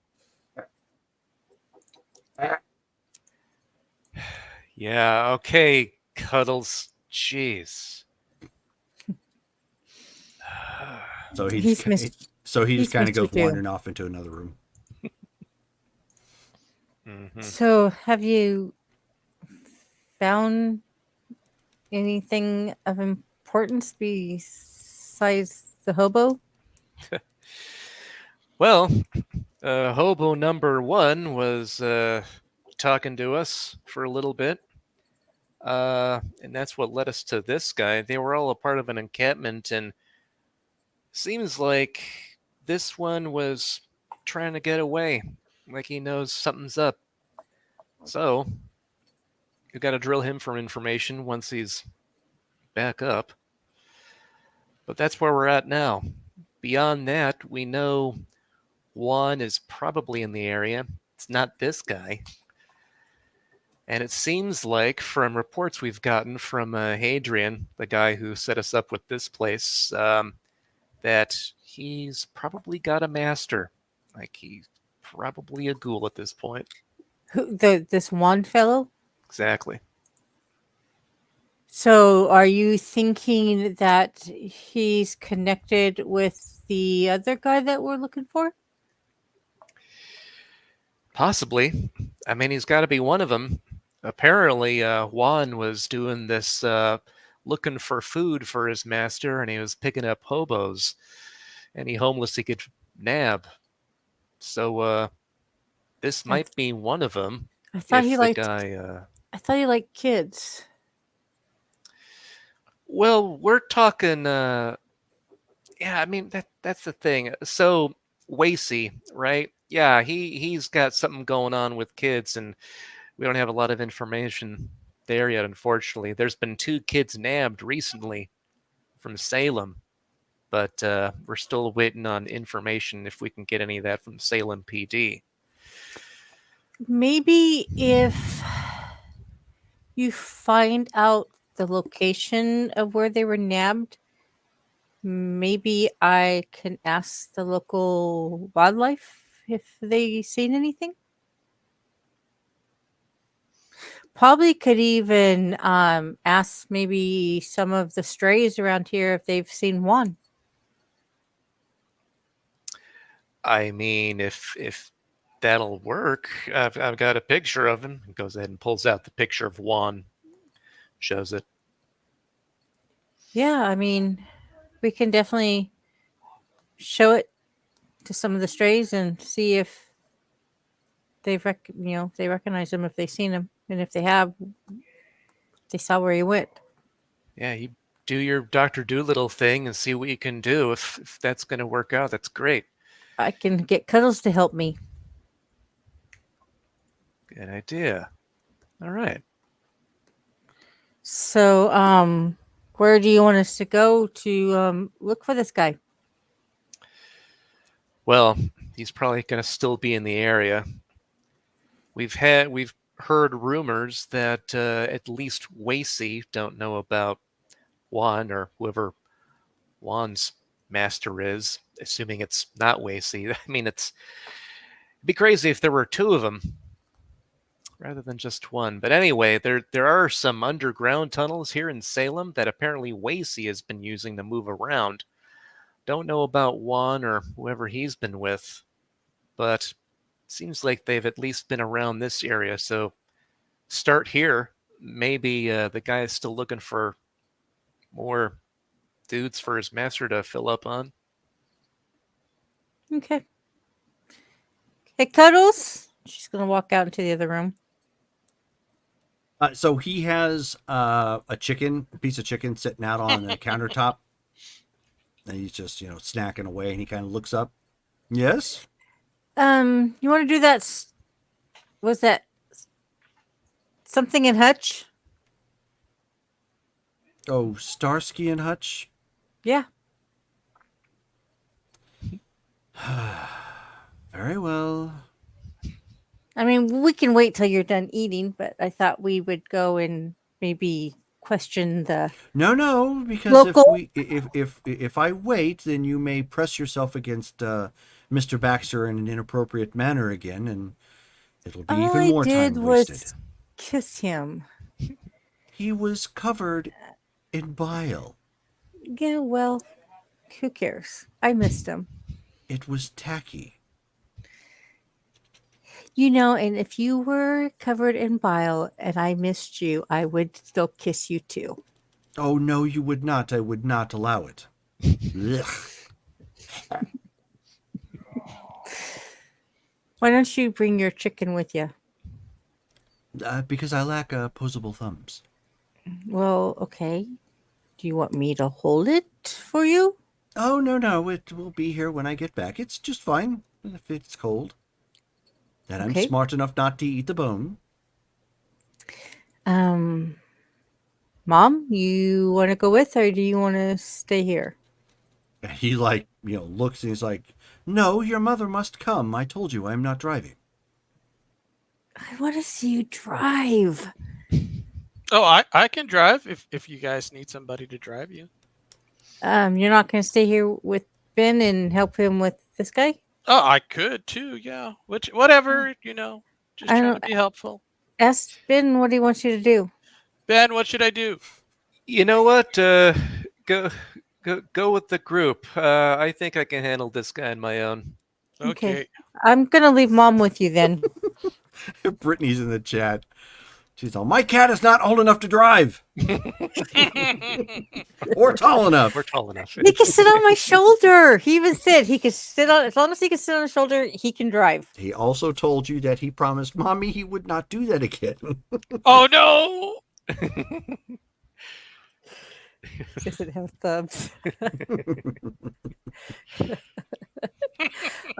Yeah, okay, Cuddles. Jeez. So He's missed. so he just he's kind of missed you goes too. wandering off into another room. Mhm. So, have you found anything of importance besides the hobo? Well, hobo number one was talking to us for a little bit. And that's what led us to this guy. They were all a part of an encampment, and seems like this one was trying to get away, like he knows something's up. So, you got to drill him for information once he's back up. But that's where we're at now. Beyond that, we know Juan is probably in the area. It's not this guy. And it seems like, from reports we've gotten from Hadrian, the guy who set us up with this place, that he's probably got a master. Like, he's probably a ghoul at this point. This one fellow? Exactly. So, are you thinking that he's connected with the other guy that we're looking for? Possibly. I mean, he's got to be one of them. Apparently, Juan was doing this looking for food for his master, and he was picking up hobos, any homeless he could nab. So, this I, might be one of them. I thought If he the liked. guy, I thought he liked kids. well, we're talking. Yeah, I mean that's the thing. So Wacy, right? Yeah, he's got something going on with kids, and we don't have a lot of information there yet. Unfortunately, there's been 2 kids nabbed recently from Salem, but we're still waiting on information if we can get any of that from Salem PD. Maybe if you find out the location of where they were nabbed, maybe I can ask the local wildlife if they seen anything. Probably could even ask maybe some of the strays around here if they've seen one. I mean, if that'll work, I've got a picture of him. He goes ahead and pulls out the picture of Juan, shows it. Yeah, I mean, we can definitely show it to some of the strays and see if they recognize him, if they've seen him, and if they have, they saw where he went. Yeah, you do your Dr. Doolittle thing and see what you can do. If that's going to work out, that's great. I can get Cuddles to help me. Good idea. All right. So, where do you want us to go to look for this guy? Well, he's probably going to still be in the area. We've heard rumors that at least Wacy don't know about Juan or whoever Juan's master is, assuming it's not Wacy. I mean, it'd be crazy if there were 2 of them rather than just one. But anyway, there are some underground tunnels here in Salem that apparently Wacy has been using to move around. Don't know about Juan or whoever he's been with, but seems like they've at least been around this area. So start here. Maybe the guy is still looking for more dudes for his master to fill up on. Okay. Hey, Cuddles. She's gonna walk out into the other room. So he has a piece of chicken sitting out on the countertop, and he's just snacking away. And he kind of looks up. Yes. You want to do that? Was that something in Hutch? Oh, Starsky and Hutch. Yeah. Very well. I mean, we can wait till you're done eating, but I thought we would go and maybe question the No, because local. if I wait, then you may press yourself against Mr. Baxter in an inappropriate manner again, and it'll be All even I more did time was wasted. kiss him. He was covered in bile. Yeah, well, who cares? I missed him. It was tacky. And if you were covered in bile and I missed you, I would still kiss you too. Oh, no, you would not. I would not allow it. Ugh. Why don't you bring your chicken with you? Because I lack opposable thumbs. Well, okay. Do you want me to hold it for you? Oh, no, it will be here when I get back. It's just fine if it's cold. And I'm Okay. smart enough not to eat the bone. Mom, you want to go with, or do you want to stay here? And he, looks and he's like, no, your mother must come. I told you I'm not driving. I want to see you drive. Oh, I can drive if you guys need somebody to drive you. You're not going to stay here with Ben and help him with this guy? Oh, I could too. Yeah, whatever. Just I trying don't- to be helpful. Ask Ben what he wants you to do. Ben, what should I do? You know what? Go with the group. I think I can handle this guy on my own. Okay. I'm going to leave Mom with you then. Brittany's in the chat. She's all, my cat is not old enough to drive. Or tall enough. We're tall enough. He can sit on my shoulder. He even said he could sit on, as long as he can sit on the shoulder, he can drive. He also told you that he promised Mommy he would not do that again. Oh no! Doesn't have thumbs.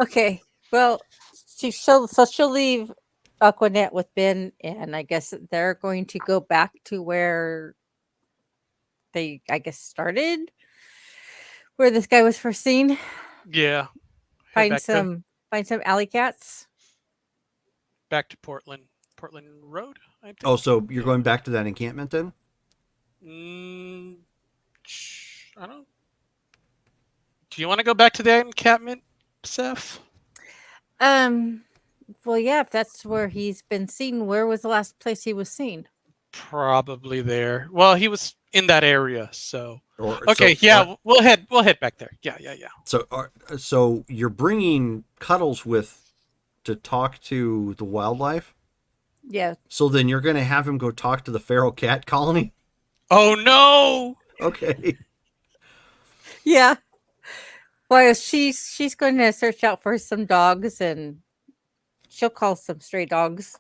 Okay. Well, she'll leave Aquanet with Ben, and I guess they're going to go back to where they, I guess, started, where this guy was first seen. Yeah. Head Find back some alley cats. back to Portland Road. I think. Oh, so you're going back to that encampment then? I don't. Do you want to go back to the encampment, Seth? Well, yeah, if that's where he's been seen, where was the last place he was seen? Probably there. Well, he was in that area, so. Or, Okay, so, yeah, we'll head back there. Yeah. So you're bringing Cuddles with to talk to the wildlife? Yeah. So then you're going to have him go talk to the feral cat colony? Oh no! Okay. Yeah. Well, she's going to search out for some dogs, and she'll call some stray dogs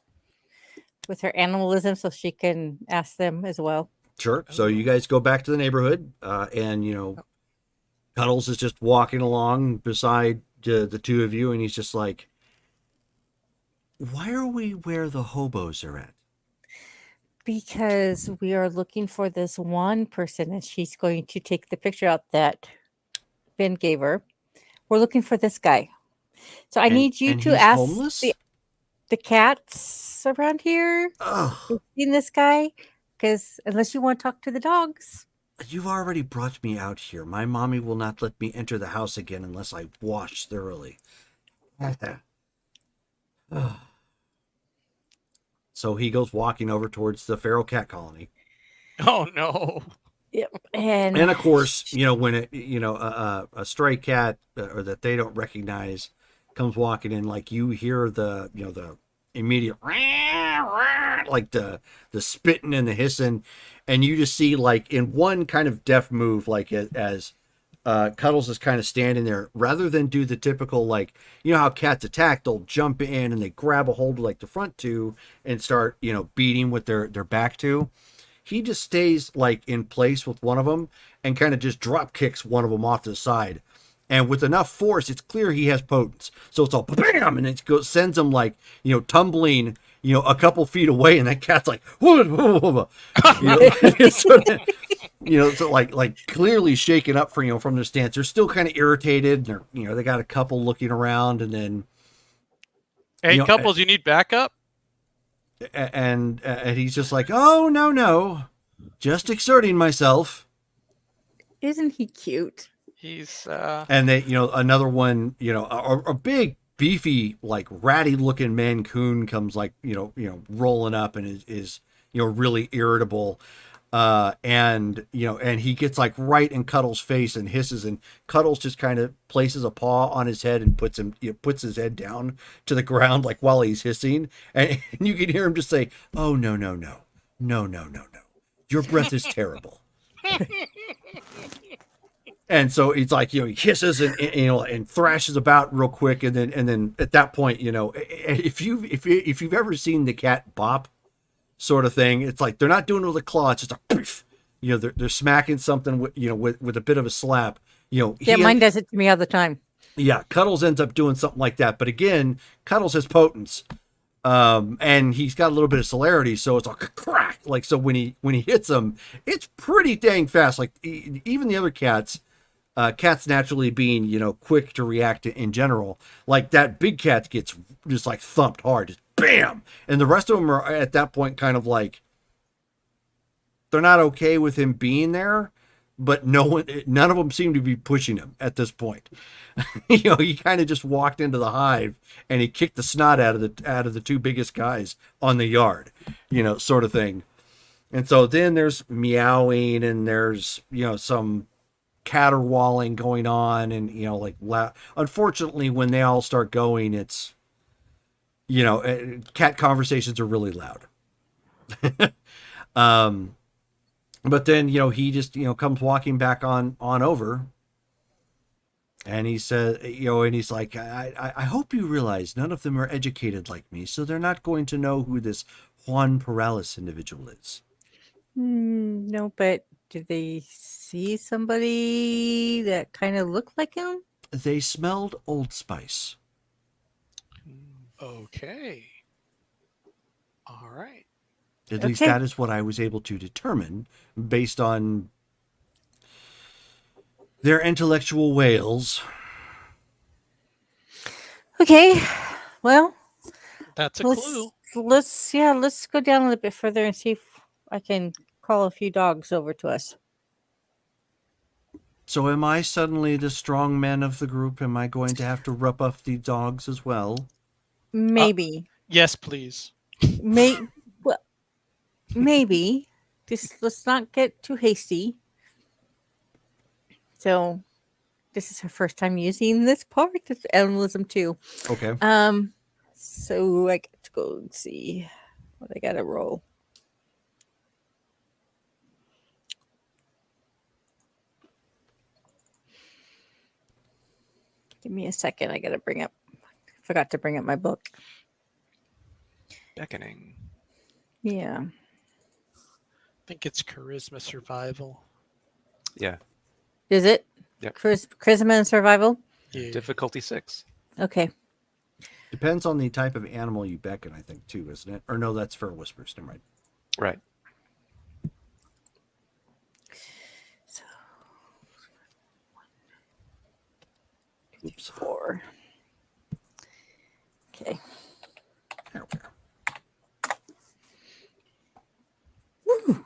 with her animalism so she can ask them as well. Sure. So you guys go back to the neighborhood, and Cuddles is just walking along beside the two of you, and he's just like, why are we where the hobos are at? Because we are looking for this one person, and she's going to take the picture out that Ben gave her. We're looking for this guy. So I need you and to he's ask homeless? the cats around here. Ugh, You've seen this guy? Because unless you want to talk to the dogs. you've already brought me out here. My mommy will not let me enter the house again unless I wash thoroughly. So he goes walking over towards the feral cat colony. Oh no! Yep. And And of course, when a stray cat or that they don't recognize comes walking in, like you hear the immediate like the spitting and the hissing, and you just see like in one kind of deft move, like as Cuddles is kind of standing there, rather than do the typical, like, how cats attack, they'll jump in and they grab a hold of like the front two and start beating with their back two. He just stays like in place with one of them and kind of just drop kicks one of them off to the side. And with enough force, it's clear he has potence. So it's all bam, and it sends him like, tumbling, a couple feet away, and that cat's like, so like clearly shaken up from their stance. They're still kind of irritated, and they got a couple looking around, and then Hey, You know, couples, you need backup? and he's just like, oh no, just exerting myself. Isn't he cute? He's And they, another one, a big beefy like ratty looking Mancoon comes like rolling up and is really irritable. And he gets like right in Cuddles' face and hisses, and Cuddles just kind of places a paw on his head and puts his head down to the ground like while he's hissing, and you can hear him just say, "Oh no, your breath is terrible." And so it's like, he hisses and thrashes about real quick, and then at that point, if you've ever seen the cat bop sort of thing, it's like they're not doing it with a claw, it's just a poof. They're smacking something with a bit of a slap. Yeah, mine does it to me all the time. Yeah, Cuddles ends up doing something like that, but again, Cuddles has potence. And he's got a little bit of celerity, so it's like crack. Like, so when he hits him, it's pretty dang fast. Like even the other cats naturally being quick to react in general, like that big cat gets just like thumped hard, just bam, and the rest of them are at that point kind of like they're not okay with him being there, but none of them seem to be pushing him at this point. He kind of just walked into the hive and he kicked the snot out of the two biggest guys on the yard, sort of thing. And so then there's meowing and there's some caterwauling going on, and unfortunately when they all start going, it's cat conversations are really loud. But then he just comes walking back on over, and he says, and he's like, I hope you realize none of them are educated like me, so they're not going to know who this Juan Perales individual is. No, but did they see somebody that kind of looked like him? They smelled Old Spice. okay. All right. At least Okay. that is what I was able to determine based on their intellectual wails. Okay. Well, That's a let's clue. let's go down a little bit further and see if I can call a few dogs over to us. So am I suddenly the strong man of the group? Am I going to have to rub off the dogs as well? Maybe. Yes, please. Well, maybe. Just let's not get too hasty. So, this is her first time using this part of animalism too. Okay. So I get to go and see what I gotta roll. Give me a second. I gotta forgot to bring up my book. Beckoning. Yeah. I think it's charisma survival. Yeah. Is it? Yep. Charisma and survival? Yeah. Difficulty 6. Okay. Depends on the type of animal you beckon, I think, too, isn't it? Or no, that's for whispers. Never mind. Right. So Oops. 4. Okay. There we are. Woo!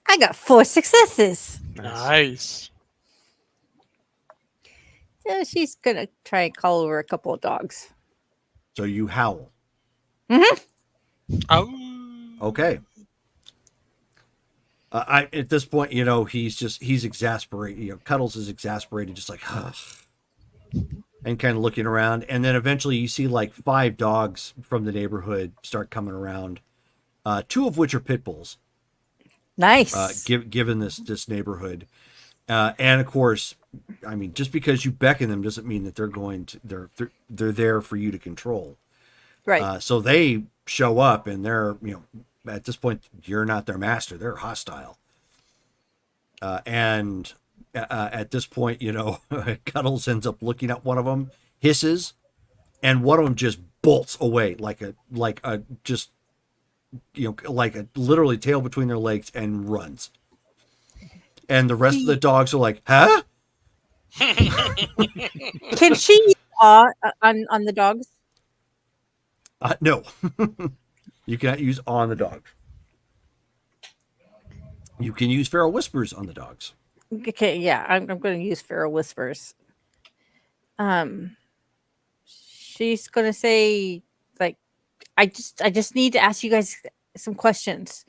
I got 4 successes. Nice. So she's gonna try and call over a couple of dogs. So you howl. Oh. Okay. At this point, he's exasperated. Cuddles is exasperated, just like, ugh, and kind of looking around. And then eventually you see like 5 dogs from the neighborhood start coming around. 2 of which are pit bulls. Nice. Given this neighborhood. And of course, I mean, just because you beckon them doesn't mean that they're there for you to control. Right. So they show up, and they're, at this point, you're not their master. They're hostile. And at this point, Cuddles ends up looking at one of them, hisses, and one of them just bolts away like a literally tail between their legs and runs. And the rest of the dogs are like, huh? Can she on the dogs? No. You cannot use on the dogs. You can use feral whispers on the dogs. Okay, yeah, I'm going to use feral whispers. She's going to say, like, I just need to ask you guys some questions.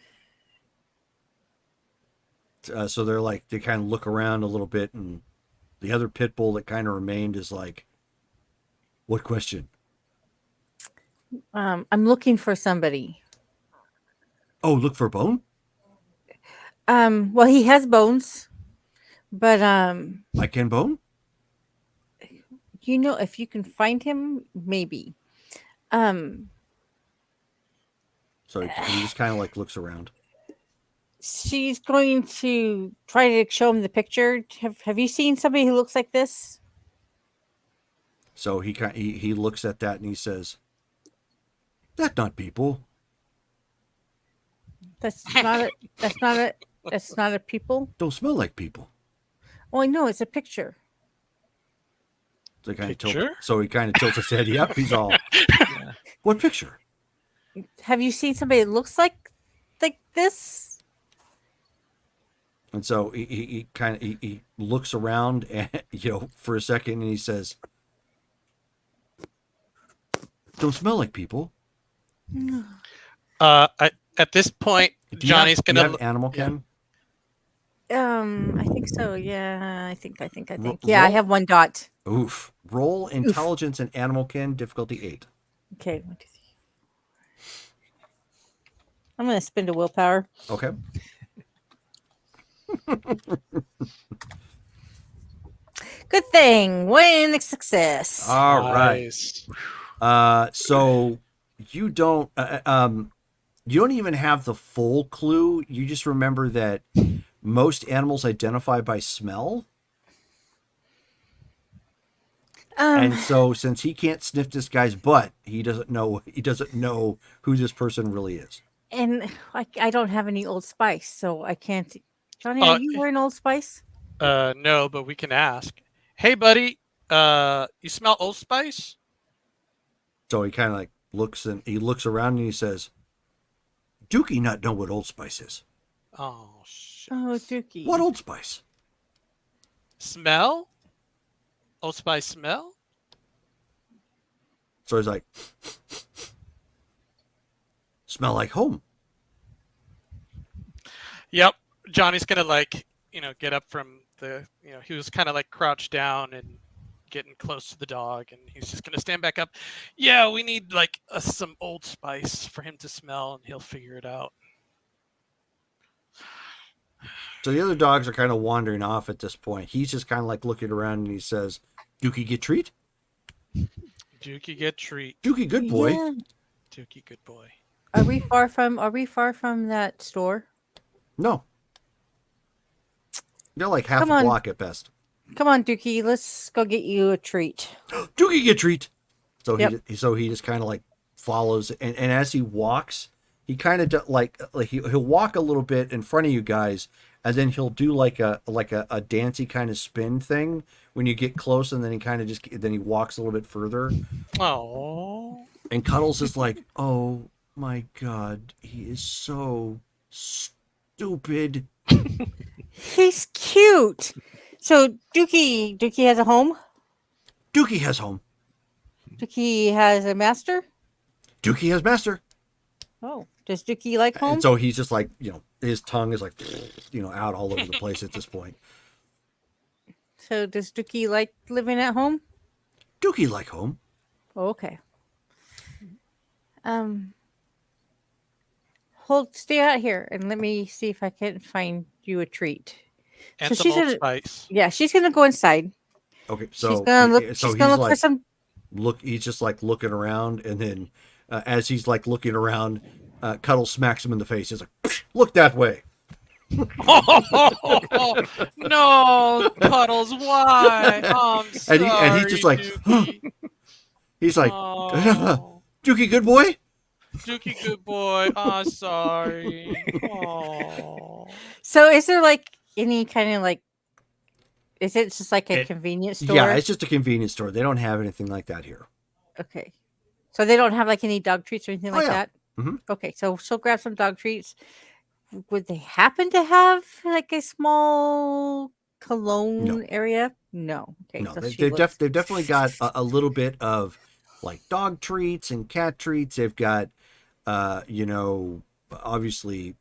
So they're like, they kind of look around a little bit, and the other pit bull that kind of remained is like, what question? I'm looking for somebody. Oh, look for Bone? Well, he has bones, but I can Bone? if you can find him, maybe. Um, So he just kind of like looks around. she's going to try to show him the picture. Have you seen somebody who looks like this? So he looks at that and he says, "That not people." That's not a. That's not a. That's not a people. Don't smell like people. Oh, I know it's a picture. So he kind of Picture? tilts his head. Yep, he's all. Yeah. What picture? Have you seen somebody that looks like this? And so he looks around and for a second and he says, "Don't smell like people." At this point, Do Johnny's you have gonna. animal yeah. Ken? I think so. Yeah, I think. Ro- Yeah, I roll- have one dot. Oof. Roll intelligence and animal Ken, difficulty 8. Okay, 1, 2, 3. I'm gonna spend a willpower. Okay. Good thing, win success. All right. Nice. So you don't even have the full clue. You just remember that most animals identify by smell. And so since he can't sniff this guy's butt, he doesn't know who this person really is. And I don't have any Old Spice, so I can't. Johnny, Uh, are you wearing Old Spice? No, but we can ask. Hey, buddy. You smell Old Spice? So he kind of like looks around and he says, "Dookie not know what Old Spice is." Oh shit. Oh, Dookie. What Old Spice? Smell? Old Spice smell? So he's like, "Smell like home." Yep. Johnny's gonna get up from he was kind of like crouched down and getting close to the dog, and he's just gonna stand back up. Yeah, we need some Old Spice for him to smell, and he'll figure it out. So the other dogs are kind of wandering off at this point. He's just kind of like looking around and he says, "Dookie get treat? Dookie get treat. Dookie good boy." Yeah. Dookie good boy. Are we far from that store? No. They're like half Come a on. block at best. Come on, Dookie. Let's go get you a treat. Dookie get treat. So Yep. he just kind of like follows, and as he walks, he kind of like he'll walk a little bit in front of you guys, and then he'll do like a dancey kind of spin thing when you get close, and then he walks a little bit further, Oh. and Cuddles is like, "Oh my god, he is so stupid." He's cute. So Dookie has a home. Dookie has home. Dookie has a master. Dookie has master. Oh, does Dookie like home? And so he's just like, his tongue is like, out all over the place at this point. So does Dookie like living at home? Dookie like home. Oh, okay. Stay out here and let me see if I can find you a treat. And So some she's Old gonna- Spice. Yeah, she's gonna go inside. Okay, She's so gonna look. so She's he's gonna look like for some. he's just like looking around, and then as he's like looking around, Cuddle smacks him in the face. He's like, "Look that way." No, Puddles, why? I'm sorry, And he's just like, Dookie. He's like, Oh, "Dookie, good boy." Dookie, good boy. I'm sorry. Oh. So is there like any kind of like? Is it just like a It- convenience store? Yeah, it's just a convenience store. They don't have anything like that here. Okay. So they don't have like any dog treats or anything Oh, like yeah. that? Mhm. Okay, so she'll grab some dog treats. Would they happen to have like a small cologne area? No. Okay, No, so she looks. they've definitely got a little bit of like dog treats and cat treats. They've got, you know, obviously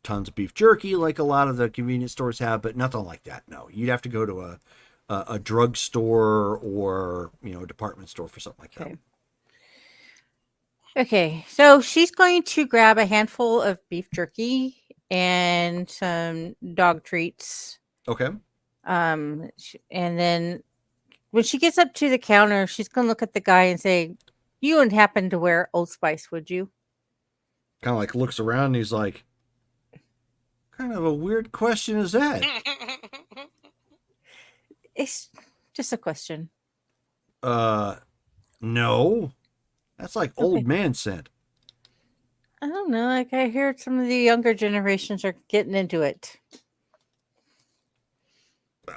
tons of beef jerky like a lot of the convenience stores have, but nothing like that. No, you'd have to go to a drugstore or, you know, a department store for something like that. Okay. Okay, so she's going to grab a handful of beef jerky and some dog treats. Okay. And then when she gets up to the counter, she's going to look at the guy and say, "You wouldn't happen to wear Old Spice, would you?" Kind of like looks around and he's like, kind of a weird question is that? It's just a question. No. That's like Okay. old man scent. I don't know. Like I hear some of the younger generations are getting into it.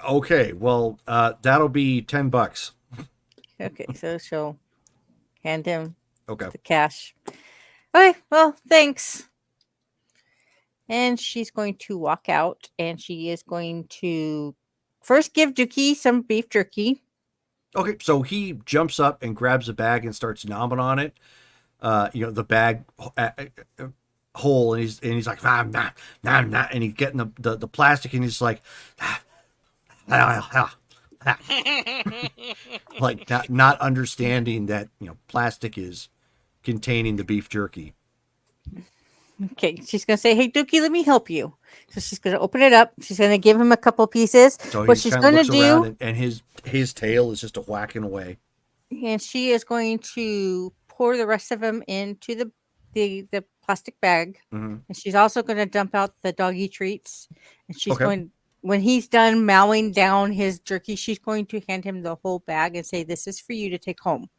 Okay, well, that'll be $10. Okay, so she'll hand him Okay. the cash. Okay, well, thanks. And she's going to walk out and she is going to first give Dookie some beef jerky. Okay, so he jumps up and grabs a bag and starts nomming on it. You know, the bag hole, and he's like, nah, nah, nah, nah, and he's getting the plastic, and he's like, like not understanding that, you know, plastic is containing the beef jerky. Okay, she's going to say, "Hey, Dookie, let me help you." So she's going to open it up. She's going to give him a couple pieces. So What he she's kind of going to looks around, do, and his tail is just a whacking away. and she is going to pour the rest of them into the plastic bag. Mhm. And she's also going to dump out the doggy treats. And she's Okay. going, when he's done mowing down his jerky, she's going to hand him the whole bag and say, "This is for you to take home."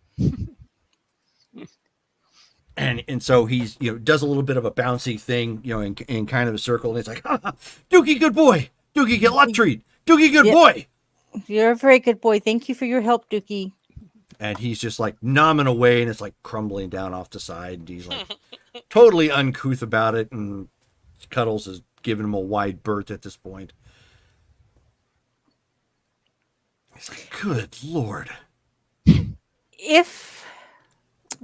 And so he's, you know, does a little bit of a bouncy thing, you know, in kind of a circle, and it's like, ha, ha, Dookie, good boy. Dookie, get luck treat. Dookie, good Yep. boy. "You're a very good boy. Thank you for your help, Dookie." And he's just like nomming away, and it's like crumbling down off the side. And he's like totally uncouth about it. And Cuddles is giving him a wide berth at this point. He's like, good Lord.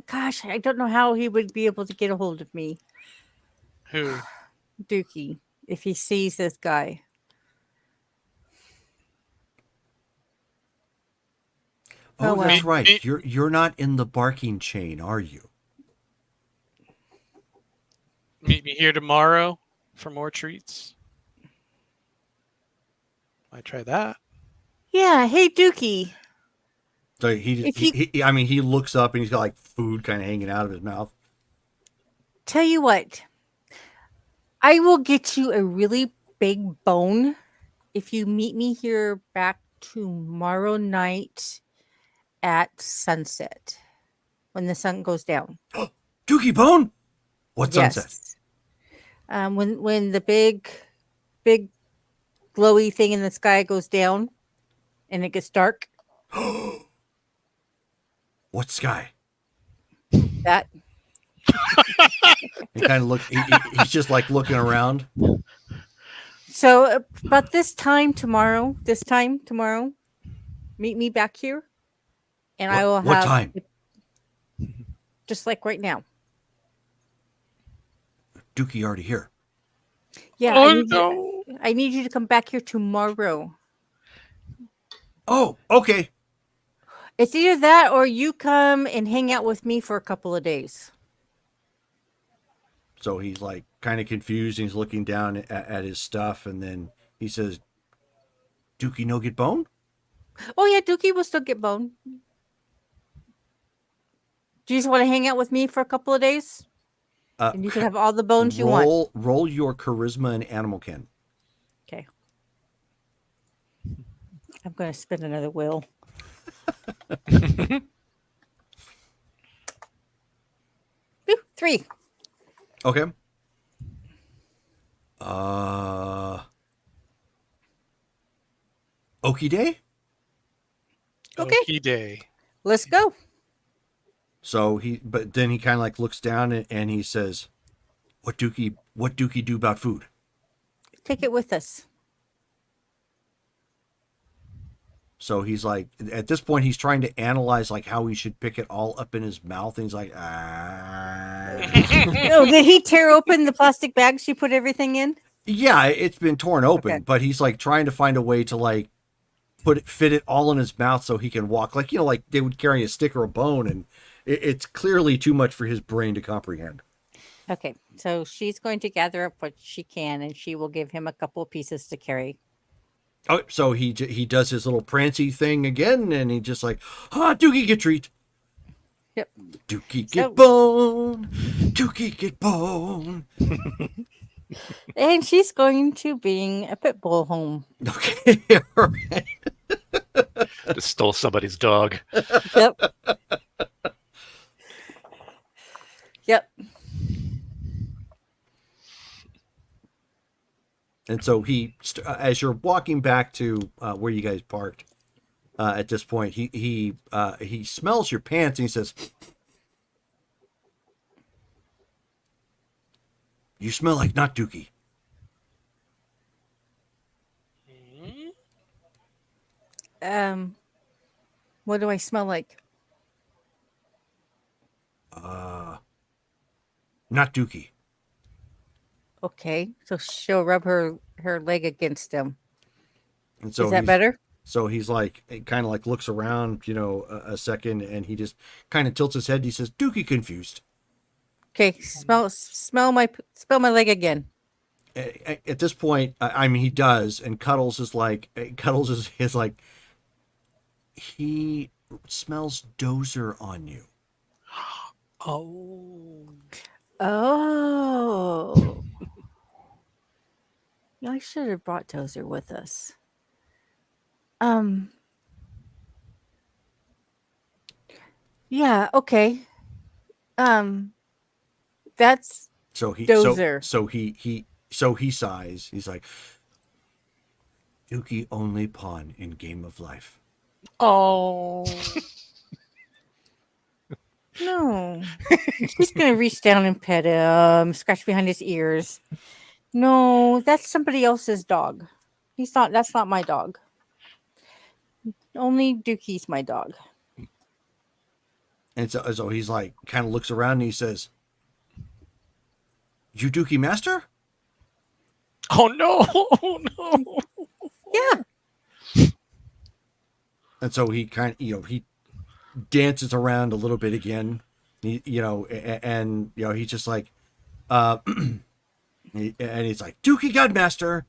Gosh, I don't know how he would be able to get a hold of me, Who? Dookie, if he sees this guy. Oh, Oh, that's well. right. You're not in the barking chain, are you? Meet me here tomorrow for more treats. Might try that. Yeah, hey, Dookie. So If you I mean, he looks up and he's got like food kind of hanging out of his mouth. tell you what, I will get you a really big bone if you meet me here back tomorrow night at sunset when the sun goes down. Dookie Bone? What sunset? Yes. When the big glowy thing in the sky goes down and it gets dark, What sky? that He kind of looks. He's just like looking around. so about this time tomorrow, meet me back here and I will What have time? just like right now. Dookie already here. Yeah, Oh no! I need you to come back here tomorrow. Oh, okay. It's either that or you come and hang out with me for a couple of days. So he's like kind of confused. And he's looking down at his stuff, and then he says, "Dookie no get bone." Oh yeah, Dookie will still get bone. Do you just want to hang out with me for a couple of days? And you can have all the bones you want. Roll your charisma and animal kin. Okay. I'm going to spin another wheel. Ooh, 3. Okay. Okie day? Okay. Okie day. Let's go. So but then he kind of like looks down and he says, what Dookie do about food? Take it with us. So he's like, at this point, he's trying to analyze like how he should pick it all up in his mouth. And he's like, Oh, did he tear open the plastic bags you put everything in? yeah, it's been torn open, Okay. but he's like trying to find a way to like fit it all in his mouth so he can walk. Like, like they would carry a stick or a bone, and it's clearly too much for his brain to comprehend. Okay, so she's going to gather up what she can, and she will give him a couple of pieces to carry. Oh, so he does his little prancy thing again, and he just like, Dookie get treat. Yep. Dookie get bone. Dookie get bone. And she's going to bring a pit bull home. Okay, all right. Just stole somebody's dog. Yep. Yep. And so as you're walking back to where you guys parked, at this point, he smells your pants and he says, "You smell like not Dookie." What do I smell like? Not Dookie. Okay, so she'll rub her leg against him. And so Is that better? So he's like, kind of like looks around, a second, and he just kind of tilts his head. And he says, "Dookie confused." Okay, smell my leg again. At this point, I mean, he does, and Cuddles is like, he smells Dozer on you. Oh. Oh. Yeah, I should have brought Dozer with us. Yeah, okay. That's So Dozer. So he sighs. He's like, "Dookie only pawn in game of life." Oh. no. She's gonna reach down and pet him, scratch behind his ears. No, that's somebody else's dog. That's not my dog. Only Dookie's my dog. And so he's like, kind of looks around and he says, "You Dookie master?" Oh no. Oh no. Yeah. And so he kind of, he dances around a little bit again, and he's just like, and he's like, "Dookie got master.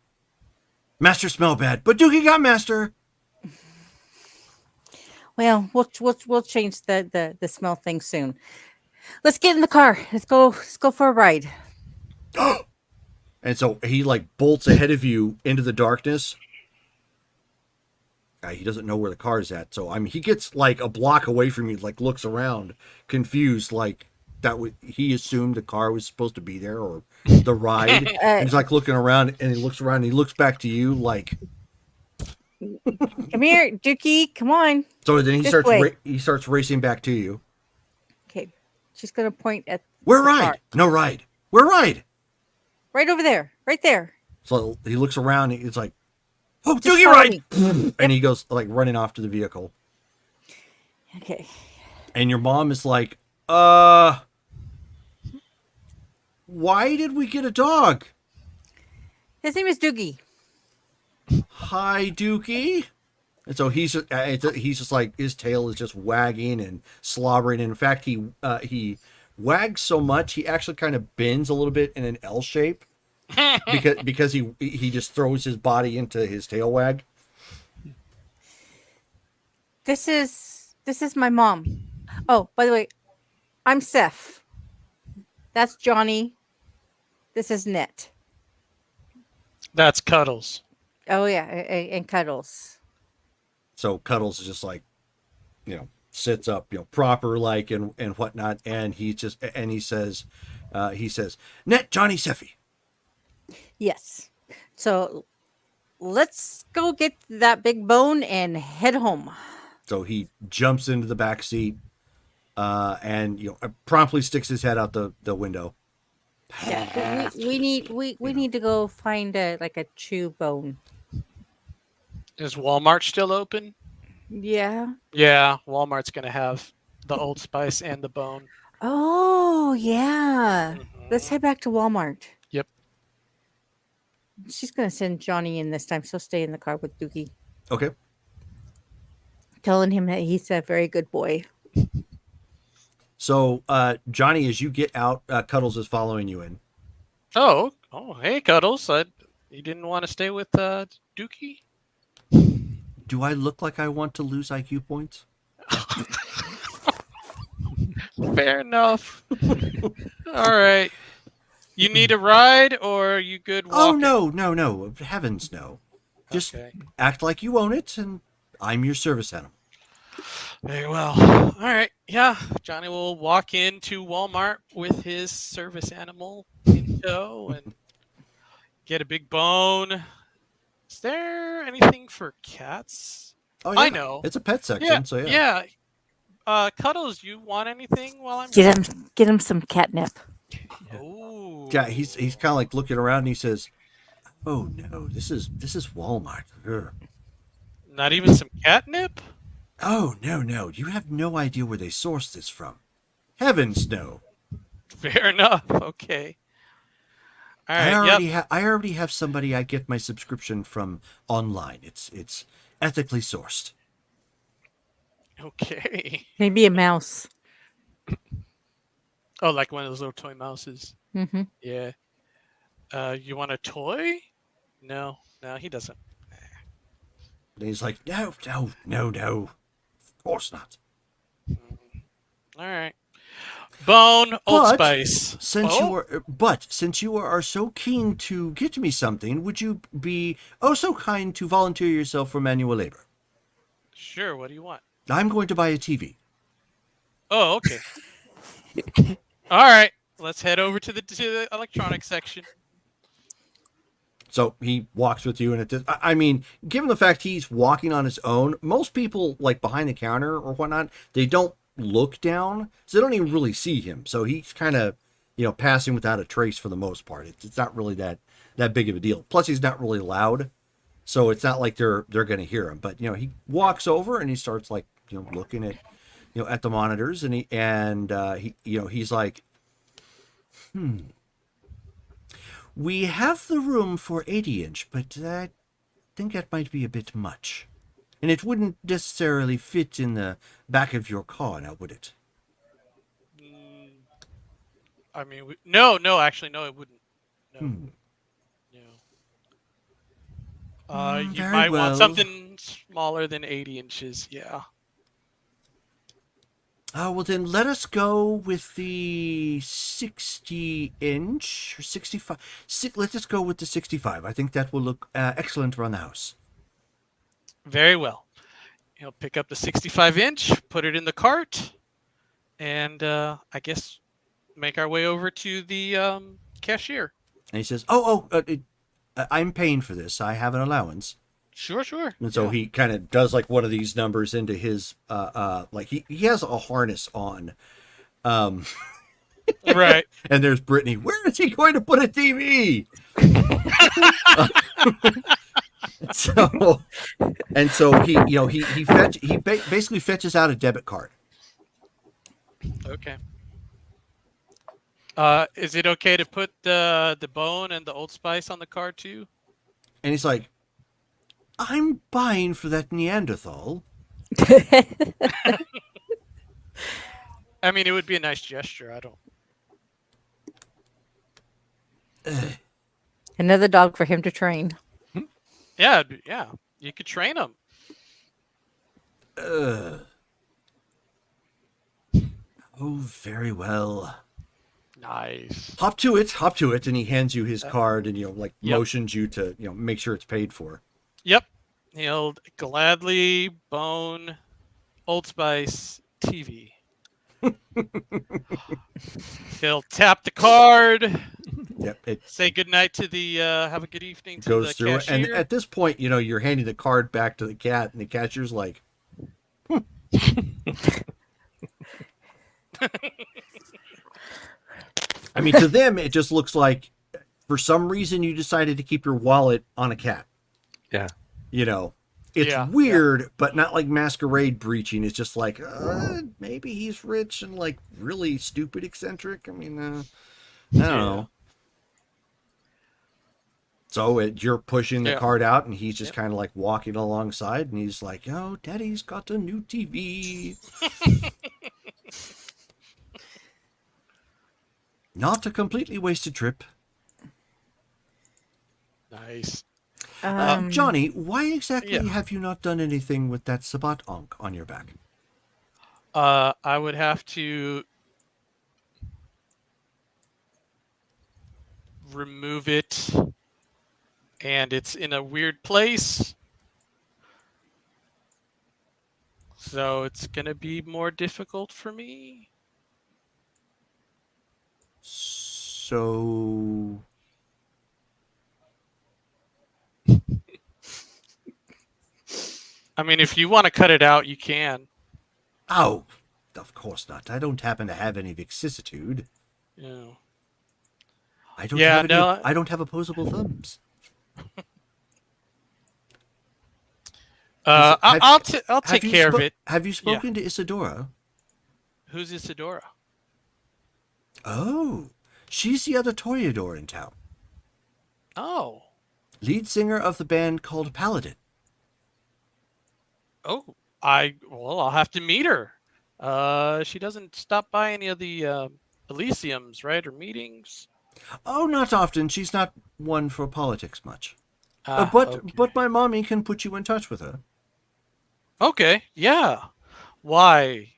Master smell bad, but Dookie got master." Well, we'll change the smell thing soon. Let's get in the car. Let's go for a ride. And so he like bolts ahead of you into the darkness. He doesn't know where the car is at. So, I mean, he gets like a block away from you, like looks around, confused, like he assumed the car was supposed to be there or the ride. And he's like looking around and he looks around and he looks back to you like, Come here, Dookie. Come on. so then This he starts racing back to you. Okay. She's gonna point at Where the ride? car. No ride. Where ride? Right over there. Right there. So he looks around and he's like, "Oh, Just Dookie follow ride!" And he goes like running off to the vehicle. Okay. And your mom is like, why did we get a dog? His name is Doogie. Hi, Dookie. And so he's just like, his tail is just wagging and slobbering. And in fact, he wags so much he actually kind of bends a little bit in an L shape because he just throws his body into his tail wag. This is my mom. Oh, by the way, I'm Seth. That's Johnny. This is Net. That's Cuddles. Oh yeah, and Cuddles. So Cuddles is just like, sits up, proper like and whatnot, and he says, "Net Johnny Seffy." Yes. So let's go get that big bone and head home. So he jumps into the back seat, and promptly sticks his head out the window. Yeah, we need to go find a chew bone. Is Walmart still open? Yeah. Yeah, Walmart's gonna have the Old Spice and the bone. Oh yeah. Let's Mhm. head back to Walmart. Yep. She's gonna send Johnny in this time. She'll stay in the car with Doogie, Okay. telling him that he's a very good boy. So, Johnny, as you get out, Cuddles is following you in. Oh, hey, Cuddles. You didn't want to stay with Dookie? Do I look like I want to lose IQ points? Fair enough. All right. You need a ride, or are you good walking? Oh, no. Heavens, no. Just Okay. act like you own it, and I'm your service animal. Very well. All right. Yeah. Johnny will walk into Walmart with his service animal in tow and get a big bone. Is there anything for cats? Oh, yeah. I know. It's a pet section, Yeah. so yeah. Cuddles, you want anything while I'm Get him some catnip. Oh. Yeah, he's kind of like looking around and he says, "Oh no, this is Walmart. Ugh. Not even some catnip? Oh no, you have no idea where they source this from. Heavens, no. Fair enough. Okay. All right. Yep. I already have somebody I get my subscription from online. It's ethically sourced. Okay. Maybe a mouse. Oh, like one of those little toy mouses. Mm-hmm. Yeah. You want a toy? No, he doesn't. And he's like, no. Of course not. All right. Bone, Old But Spice. Since you are so keen to get me something, would you be so kind to volunteer yourself for manual labor? Sure. What do you want? I'm going to buy a TV. Oh, okay. All right. Let's head over to the electronics section. So he walks with you, and I mean, given the fact he's walking on his own, most people like behind the counter or whatnot, they don't look down, so they don't even really see him. So he's kind of, passing without a trace for the most part. It's not really that big of a deal. Plus, he's not really loud, so it's not like they're going to hear him. But he walks over and he starts like looking at at the monitors, and he's like, We have the room for 80-inch, but I think that might be a bit much. And it wouldn't necessarily fit in the back of your car, now would it? I mean, no, actually, no, it wouldn't. No. No. You Very might well. want something smaller than 80 inches. Yeah. Well then let us go with the 60-inch or 65. Let us go with the 65. I think that will look excellent around the house. Very well. He'll pick up the 65-inch, put it in the cart, and I guess make our way over to the cashier. And he says, I'm paying for this. I have an allowance. Sure. And so he kind of does like one of these numbers into his like he has a harness on. Right. And there's Brittany. Where is he going to put a TV? So he basically fetches out a debit card. Okay. Is it okay to put the bone and the Old Spice on the card too? And he's like, I'm buying for that Neanderthal. I mean, it would be a nice gesture. I don't. Another dog for him to train. Yeah. You could train him. Oh, very well. Nice. Hop to it, and he hands you his card and Yep. motions you to make sure it's paid for. Yep. He'll gladly bone Old Spice TV. He'll tap the card. Yep, it Say goodnight to the have a good evening to goes the through it. And cashier. at this point, you're handing the card back to the cat, and the cashier's like, I mean, to them, it just looks like for some reason you decided to keep your wallet on a cat. Yeah. You know, it's Yeah, weird, but not like masquerade breaching. It's just like, maybe he's rich and like really stupid eccentric. I mean, I don't know. So you're pushing the Yeah. cart out, and he's just Yep. kind of like walking alongside, and he's like, "Oh, Daddy's got a new TV." Not a completely wasted trip. Nice. Johnny, why exactly Yeah. have you not done anything with that Sabat Ankh on your back? I would have to remove it, and it's in a weird place, so it's gonna be more difficult for me. So, I mean, if you want to cut it out, you can. oh, of course not. I don't happen to have any vicissitude. You know. I don't Yeah, have any. no. I don't have opposable thumbs. I'll Have take you care of it. Have you spoken to Isadora? Who's Isadora? Oh, she's the other toreador in town. Oh, Lead singer of the band called Paladin. oh, I'll have to meet her. She doesn't stop by any of the Elysiums, right, or meetings. Oh, not often. She's not one for politics much. Ah, But okay. my mommy can put you in touch with her. Okay, yeah. Why?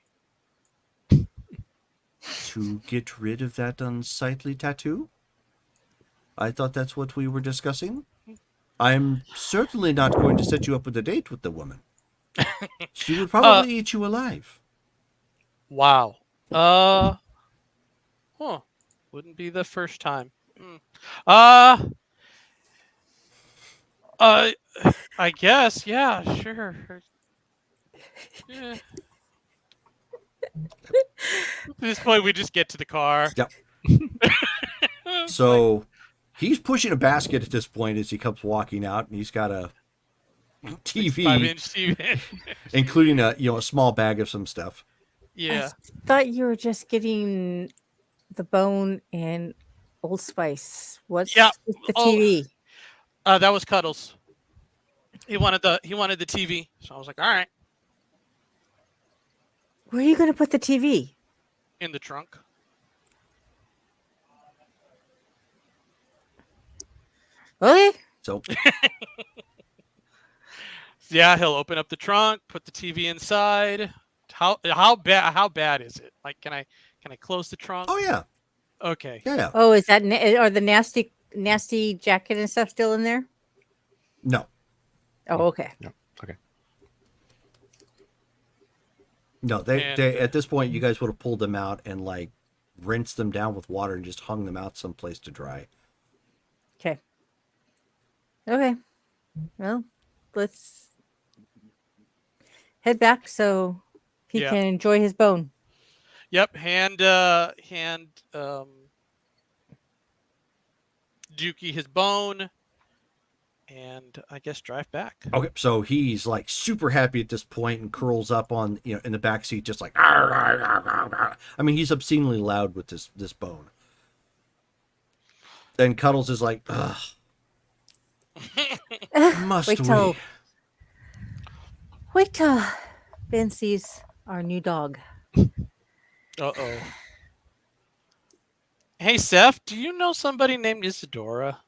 To get rid of that unsightly tattoo? I thought that's what we were discussing. I'm certainly not going to set you up with a date with the woman. She would probably eat you alive. Wow. Huh. Wouldn't be the first time. I guess, yeah, sure. Yeah. At this point, we just get to the car. Yep. So he's pushing a basket at this point as he comes walking out, and he's got a TV, 5-inch TV. including a small bag of some stuff. Yeah. I thought you were just getting the bone and Old Spice. What's Yeah. with the Oh. TV? That was Cuddles. He wanted the TV, so I was like, all right, Where are you going to put the TV? in the trunk. Okay. So Yeah, he'll open up the trunk, put the TV inside. How bad is it? Like, can I close the trunk? oh yeah, Okay. yeah. Oh, is that are the nasty jacket and stuff still in there? No, Oh, okay. no. They And, at this point, you guys would have pulled them out and like rinsed them down with water and just hung them out someplace to dry. Okay. Okay. Well, let's head back so he Yeah. can enjoy his bone. Yep. Hand Dookie his bone, and I guess drive back. Okay, so he's like super happy at this point and curls up on in the back seat, just like "Arr, arr, arr, arr, arr." I mean, he's obscenely loud with this bone. And Cuddles is like, ugh, must Wait we? till wait till Ben sees our new dog. Uh-oh. Hey, Seth, do you know somebody named Isadora?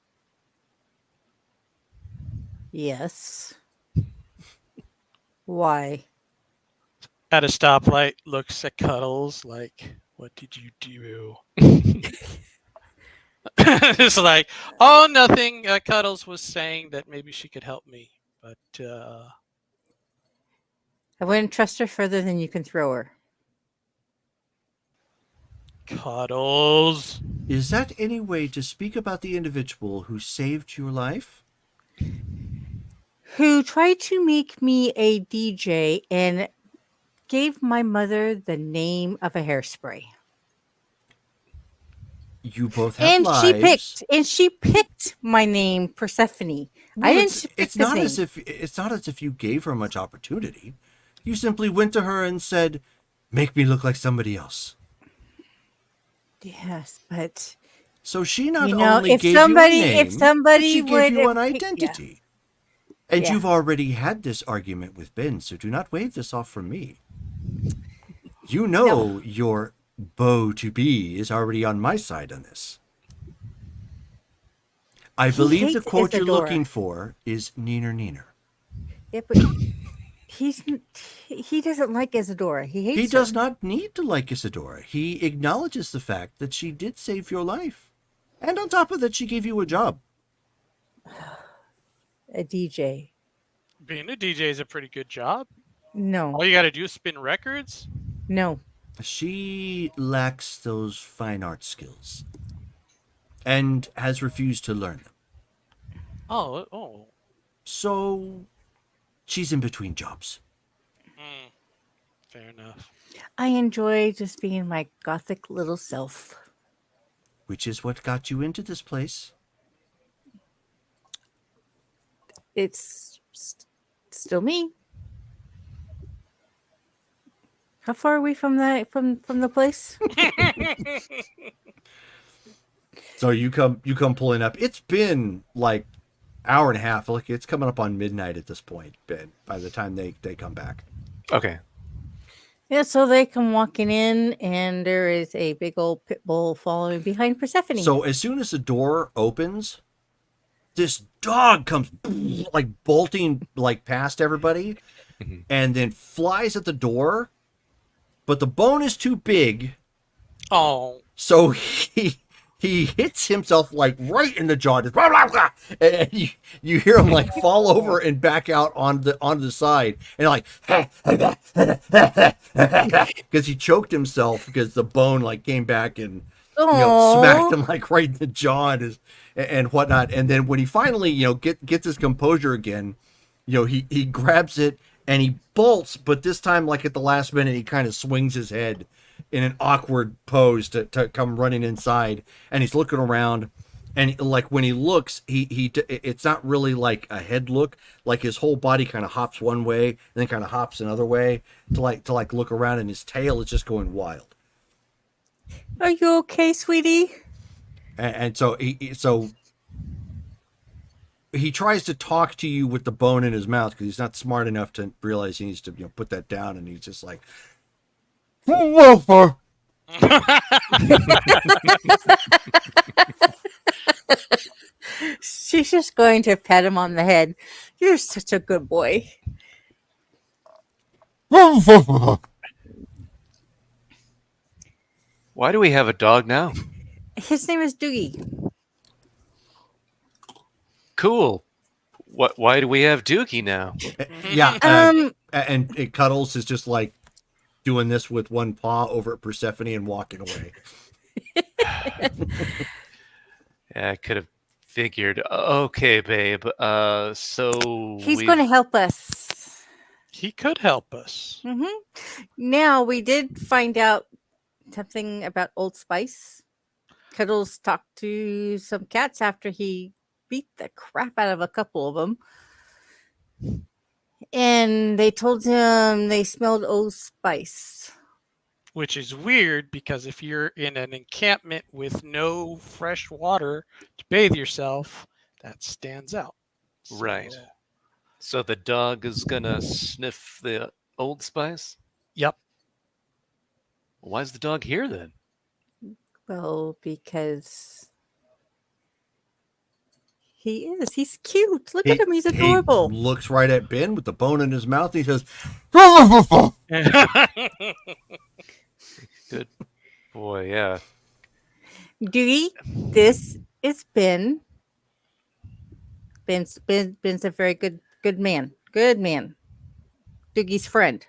Yes. Why? At a stoplight, looks at Cuddles like, what did you do? It's like, oh, nothing. Cuddles was saying that maybe she could help me, but I wouldn't trust her further than you can throw her. Cuddles. Is that any way to speak about the individual who saved your life? Who tried to make me a DJ and gave my mother the name of a hairspray. You both have And lives. she picked my name, Persephone. I didn't pick It's his not name. as if you gave her much opportunity. You simply went to her and said, "Make me look like somebody else." Yes, but So she not you know, only gave you a name, if somebody but she gave would you have an picked- yeah. identity. And Yeah. you've already had this argument with Ben, so do not wave this off from me. You know your beau to be is already on my side on this. I He believe the hates quote you're Isadora. looking for is neener neener. Yeah, but he doesn't like Isadora. He hates He her. does not need to like Isadora. He acknowledges the fact that she did save your life. And on top of that, she gave you a job. A DJ. Being a DJ is a pretty good job. No, All you got to do is spin records. no. She lacks those fine art skills and has refused to learn them. Oh. So she's in between jobs. Fair enough. I enjoy just being my gothic little self. Which is what got you into this place. It's still me. How far are we from the place? So you come pulling up. It's been like hour and a half. Look, it's coming up on midnight at this point, Ben, by the time they come back. Okay. Yeah, so they come walking in, and there is a big old pit bull following behind Persephone. So as soon as the door opens, this dog comes like bolting like past everybody and then flies at the door, but the bone is too big, Oh. so he hits himself like right in the jaw, just blah, blah, blah, and you hear him like fall over and back out on the side, and like because he choked himself because the bone like came back and smacked him like right in the jaw and whatnot. And then when he finally gets his composure again, he grabs it and he bolts, but this time like at the last minute he kind of swings his head in an awkward pose to come running inside, and he's looking around, and like when he looks, it's not really like a head look, like his whole body kind of hops one way and then kind of hops another way to look around, and his tail is just going wild. Are you okay, sweetie? And so he tries to talk to you with the bone in his mouth because he's not smart enough to realize he needs to put that down, and he's just like, She's just going to pat him on the head. You're such a good boy. Why do we have a dog now? His name is Doogie. Cool. Why do we have Dookie now? yeah. And Cuddles is just like doing this with one paw over at Persephone and walking away. Yeah, I could have figured. Okay, babe. So He's going to help us. He could help us. Now, we did find out something about Old Spice. Cuddles talked to some cats after he beat the crap out of a couple of them. And they told him they smelled Old Spice. Which is weird because if you're in an encampment with no fresh water to bathe yourself, that stands out. Right. So the dog is gonna sniff the Old Spice? Yep. Why is the dog here then? Well, because he is. He's cute. Look at him. He's adorable. He looks right at Ben with the bone in his mouth. And he says, Good boy, yeah. Doogie, this is Ben. Ben's a very good man. Good man. Doogie's friend.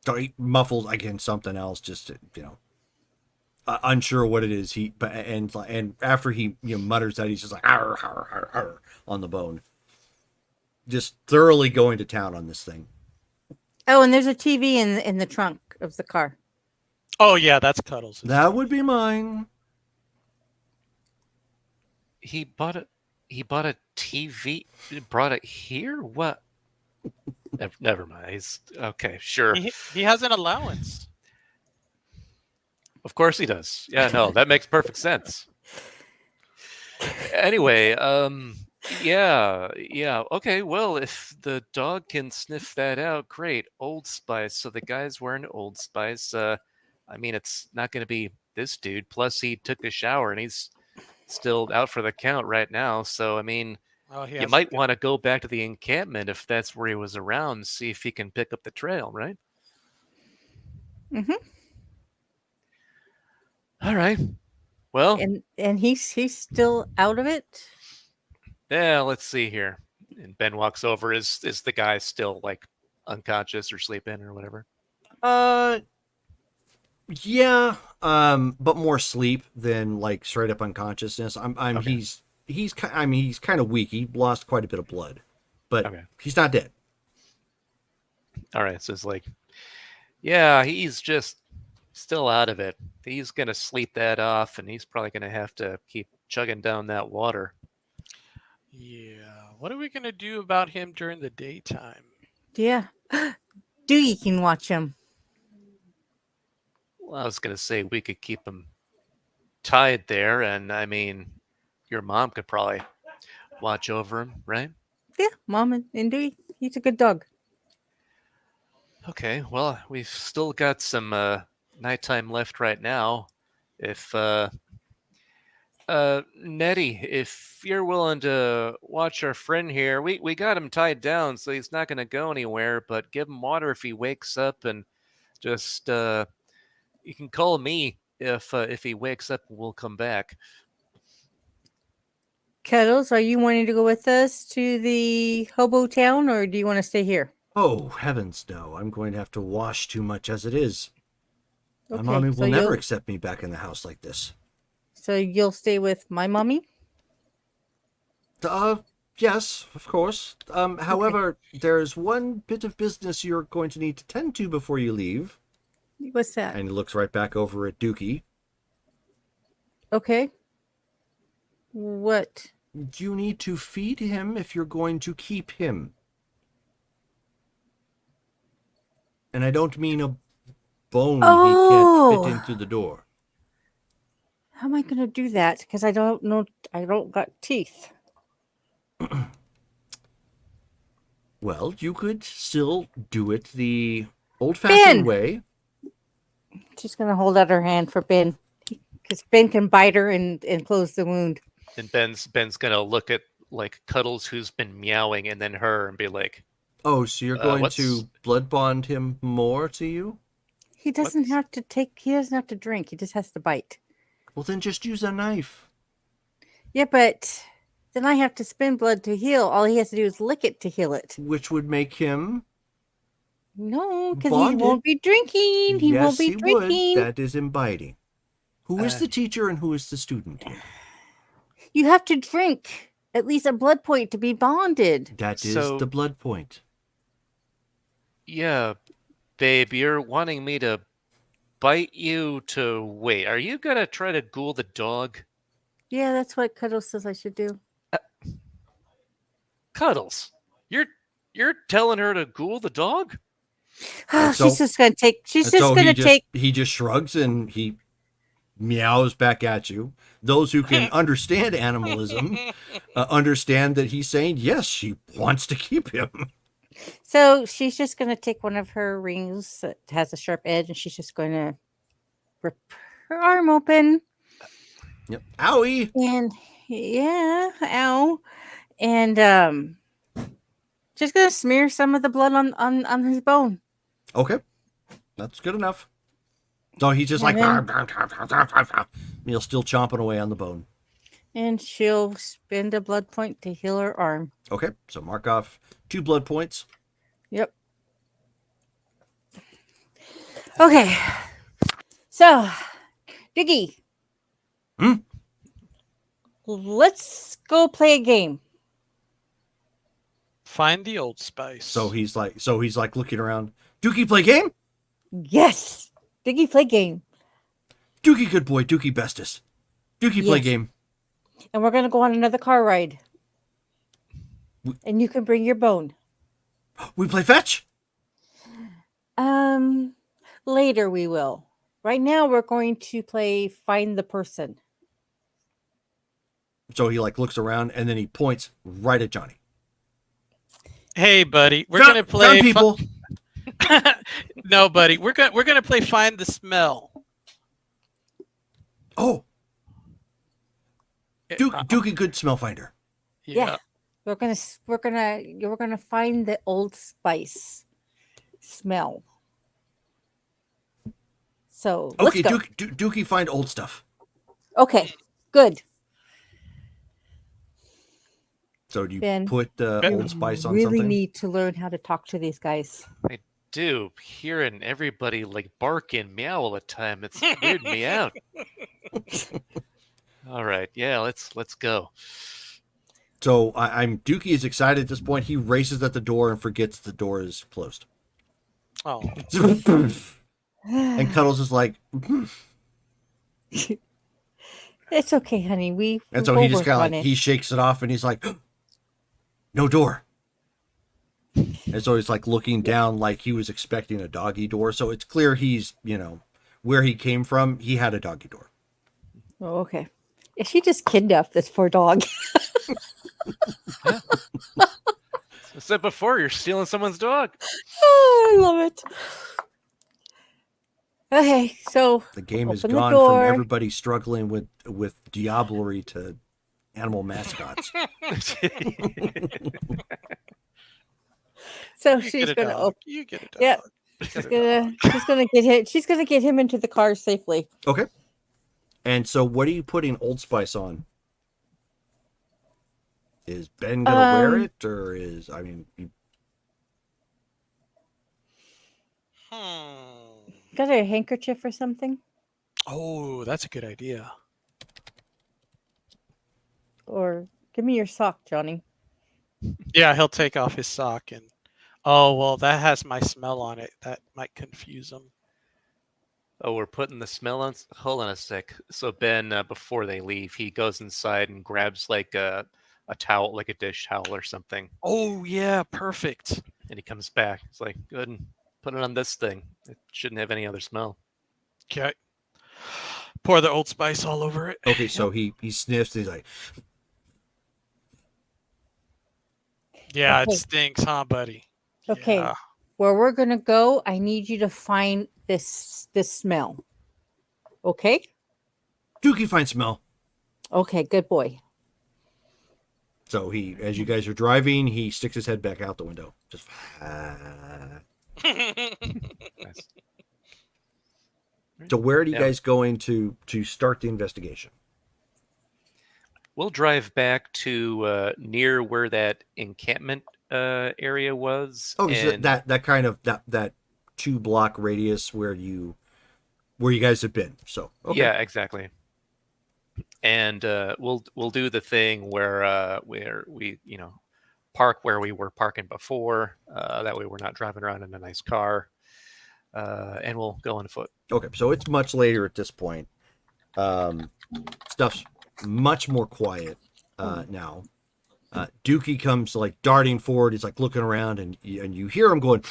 so he muffled again something else, just to, unsure what it is. And after he mutters that, he's just like arr, arr, arr, arr, on the bone, just thoroughly going to town on this thing. Oh, and there's a TV in the trunk of the car. Oh yeah, that's Cuddles. That would be mine. He bought a TV. He brought it here. What? Never mind. He's okay. Sure. He has an allowance. Of course he does. Yeah. No, that makes perfect sense. Anyway, yeah. Okay. Well, if the dog can sniff that out, great. Old Spice. So the guy's wearing Old Spice. I mean, it's not going to be this dude. Plus, he took a shower and he's still out for the count right now. So, I mean, Oh, he you has might want to go back to the encampment if that's where he was around, see if he can pick up the trail, right? Mm-hmm. All right. Well, And he's still out of it. yeah, let's see here. And Ben walks over. Is the guy still like unconscious or sleeping or whatever? Yeah, but more sleep than like straight up unconsciousness. Okay. He's kind of weak. He lost quite a bit of blood, but Okay. he's not dead. All right. So it's like, yeah, he's just still out of it. He's gonna sleep that off, and he's probably gonna have to keep chugging down that water. Yeah. What are we gonna do about him during the daytime? Yeah. Doogie can watch him. Well, I was gonna say we could keep him tied there, and I mean, your mom could probably watch over him, right? Yeah, Mom and Doogie. He's a good dog. Okay, well, we've still got some nighttime left right now. If Nettie, if you're willing to watch our friend here, we got him tied down, so he's not gonna go anywhere. But give him water if he wakes up, and just you can call me if he wakes up. We'll come back. Kettles, are you wanting to go with us to the hobo town, or do you want to stay here? Oh heavens, no! I'm going to have to wash too much as it is. My Okay, mommy so will never you'll- accept me back in the house like this. So you'll stay with my mommy? Yes, of course. However, there's one bit of business you're going to need to tend to before you leave. What's that? And he looks right back over at Dookie. Okay. What? You need to feed him if you're going to keep him. And I don't mean a bone he can't fit in through the door. How am I going to do that? Because I don't know. I don't got teeth. Well, you could still do it the old-fashioned Ben! way. She's going to hold out her hand for Ben. Because Ben can bite her and close the wound. And Ben's gonna look at like Cuddles, who's been meowing, and then her, and be like, Oh, so you're going what's- to blood bond him more to you? He doesn't What's- have to take, he doesn't have to drink. He just has to bite. Well, then just use a knife. Yeah, but then I have to spend blood to heal. All he has to do is lick it to heal it. Which would make him... No, because he Bonded. won't be drinking. He yes, won't be he drinking. would. That is imbibing. Who is Uh, the teacher and who is the student here? You have to drink at least a blood point to be bonded. That is So- the blood point. "Yeah, babe, you're wanting me to bite you to wait. Are you gonna try to ghoul the dog?" Yeah, that's what Cuddles says I should do. Cuddles, you're telling her to ghoul the dog? And She's so- just gonna take. She's And just so gonna take. he just shrugs and he meows back at you. Those who can understand animalism understand that he's saying yes, she wants to keep him. So she's just gonna take one of her rings that has a sharp edge, and she's just going to rip her arm open. Yep. Owie. And yeah, ow. And just gonna smear some of the blood on his bone. Okay, that's good enough. So he's just like And Neil's still chomping away on the bone. And she'll spend a blood point to heal her arm. Okay, so mark off 2 blood points. Yep. Okay. So, Diggy. Hmm? Let's go play a game. Find the Old Spice. So he's like looking around. Dookie, play game. Yes. Diggy play game. Dookie, good boy. Dookie, bestest. Dookie, play Yes. game. And we're gonna go on another car ride. W- And you can bring your bone. We play fetch. Later we will. Right now we're going to play find the person. So he like looks around and then he points right at Johnny. Hey, buddy, we're Found- gonna play. found people. No, buddy, we're gonna play Find the Smell. Oh, Uh, Dookie, good smell finder. Yeah. We're gonna find the Old Spice smell. So let's Okay, go. Dookie, find old stuff. Okay, good. So do you Ben, put the Ben- Old Spice on really something? need to learn how to talk to these guys. Dude, hearing everybody like bark and meow all the time, it's weirding me out. All right, yeah, let's go. So I'm Dookie is excited at this point. He races at the door and forgets the door is closed. Oh, And Cuddles is like, It's okay, honey. We and so we'll he just work kind of on like it. he shakes it off and he's like, no door. And so he's like looking down like he was expecting a doggy door. So it's clear he's, where he came from, he had a doggy door. Oh, okay. Yeah, she just kidnapped this poor dog. I said before, you're stealing someone's dog. Oh, I love it. Okay, so The game has Open the gone from door. everybody struggling with diablerie to animal mascots. so you she's get a gonna dog. open. You get a dog. Yep. She's gonna get him into the car safely. Okay. And so what are you putting Old Spice on? Is Ben gonna wear it, or Got a handkerchief or something? Oh, that's a good idea. Or give me your sock, Johnny. Yeah, he'll take off his sock and. Oh well, that has my smell on it. That might confuse him. Oh, we're putting the smell on. Hold on a sec. So Ben, before they leave, he goes inside and grabs like a towel, like a dish towel or something, Oh yeah, perfect. and he comes back. It's like, good, and put it on this thing. It shouldn't have any other smell. Okay. Pour the Old Spice all over it. okay? So he sniffs. And he's like, Yeah, Okay. it stinks, huh, buddy? Okay. Yeah. Where we're gonna go, I need you to find this smell. Okay? Dookie, find smell. Okay, good boy. So he, as you guys are driving, he sticks his head back out the window. Just. Nice. So where are you Yeah. guys going to start the investigation? We'll drive back to near where that encampment area was. Oh, so and that kind of that 2-block radius where you guys have been. So okay. Yeah, exactly. And we'll do the thing where we park where we were parking before. That way we're not driving around in a nice car. And we'll go on foot. Okay, so it's much later at this point. Stuff's much more quiet now. Dookie comes like darting forward. He's like looking around, and you hear him going.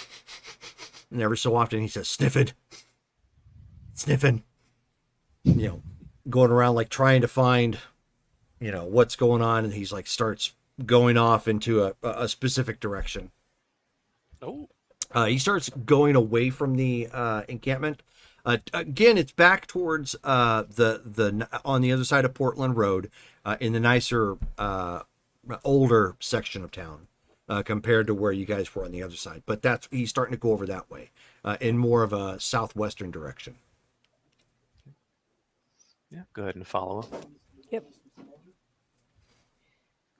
And every so often he says, "Sniffing, sniffing." Going around like trying to find, what's going on, and he's like starts going off into a specific direction. Oh. He starts going away from the encampment. Again, it's back towards the on the other side of Portland Road, in the nicer, older section of town, compared to where you guys were on the other side. But he's starting to go over that way, in more of a southwestern direction. Yeah, go ahead and follow him. Yep.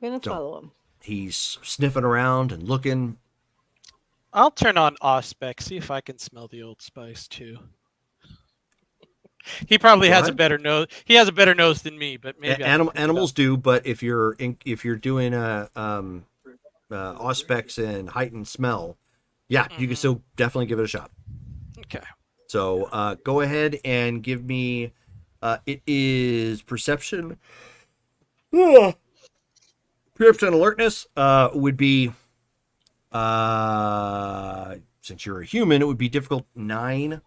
Gonna So- follow him. He's sniffing around and looking. I'll turn on Auspex, see if I can smell the Old Spice too. He probably Go has a ahead. better nose. He has a better nose than me, but maybe I can pick it Animals up. do, but if you're doing a auspex and heightened smell, yeah, you can still definitely give it a shot. Okay. So go ahead and give me. It is perception. Perception alertness would be. Since you're a human, it would be difficult 9.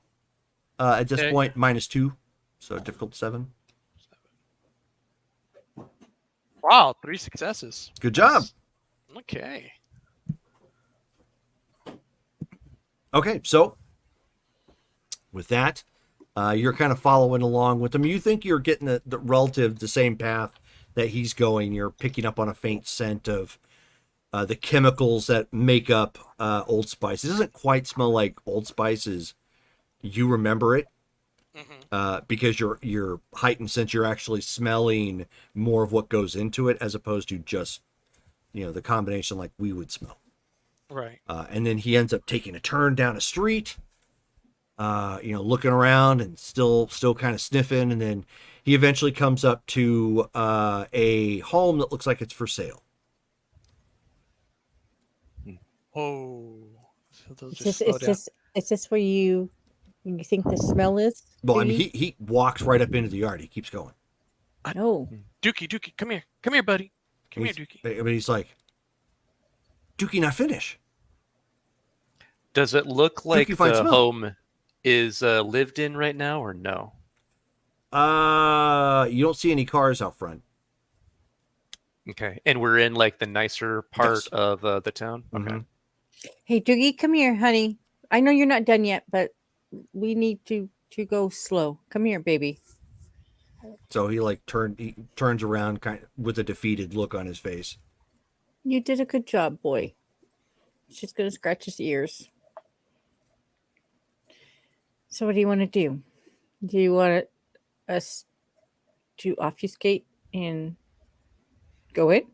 At this Okay. point, -2, so difficult 7. Wow, 3 successes. Good job. Okay. Okay, so with that, you're kind of following along with him. You think you're getting the same path that he's going. You're picking up on a faint scent of the chemicals that make up Old Spice. It doesn't quite smell like Old Spice as you remember it, because your heightened sense, you're actually smelling more of what goes into it as opposed to just the combination like we would smell. Right. And then he ends up taking a turn down a street, looking around and still kind of sniffing, and then he eventually comes up to a home that looks like it's for sale. Oh. So they'll Is just this, slow is down. this, is this where you think the smell is? Well, I mean, Doogie? he walks right up into the yard. He keeps going. No. Dookie, come here. Come here, buddy. Come here, He's- Dookie. But he's like, Dookie, not finish. Does it look like you find the smell. home is lived in right now, or no? You don't see any cars out front. Okay, and we're in like the nicer part Yes. of the town. Okay. Mhm. Hey, Doogie, come here, honey. I know you're not done yet, but we need to go slow. Come here, baby. So he turns around kind of with a defeated look on his face. You did a good job, boy. She's gonna scratch his ears. So, what do you want to do? Do you want us to obfuscate and go in?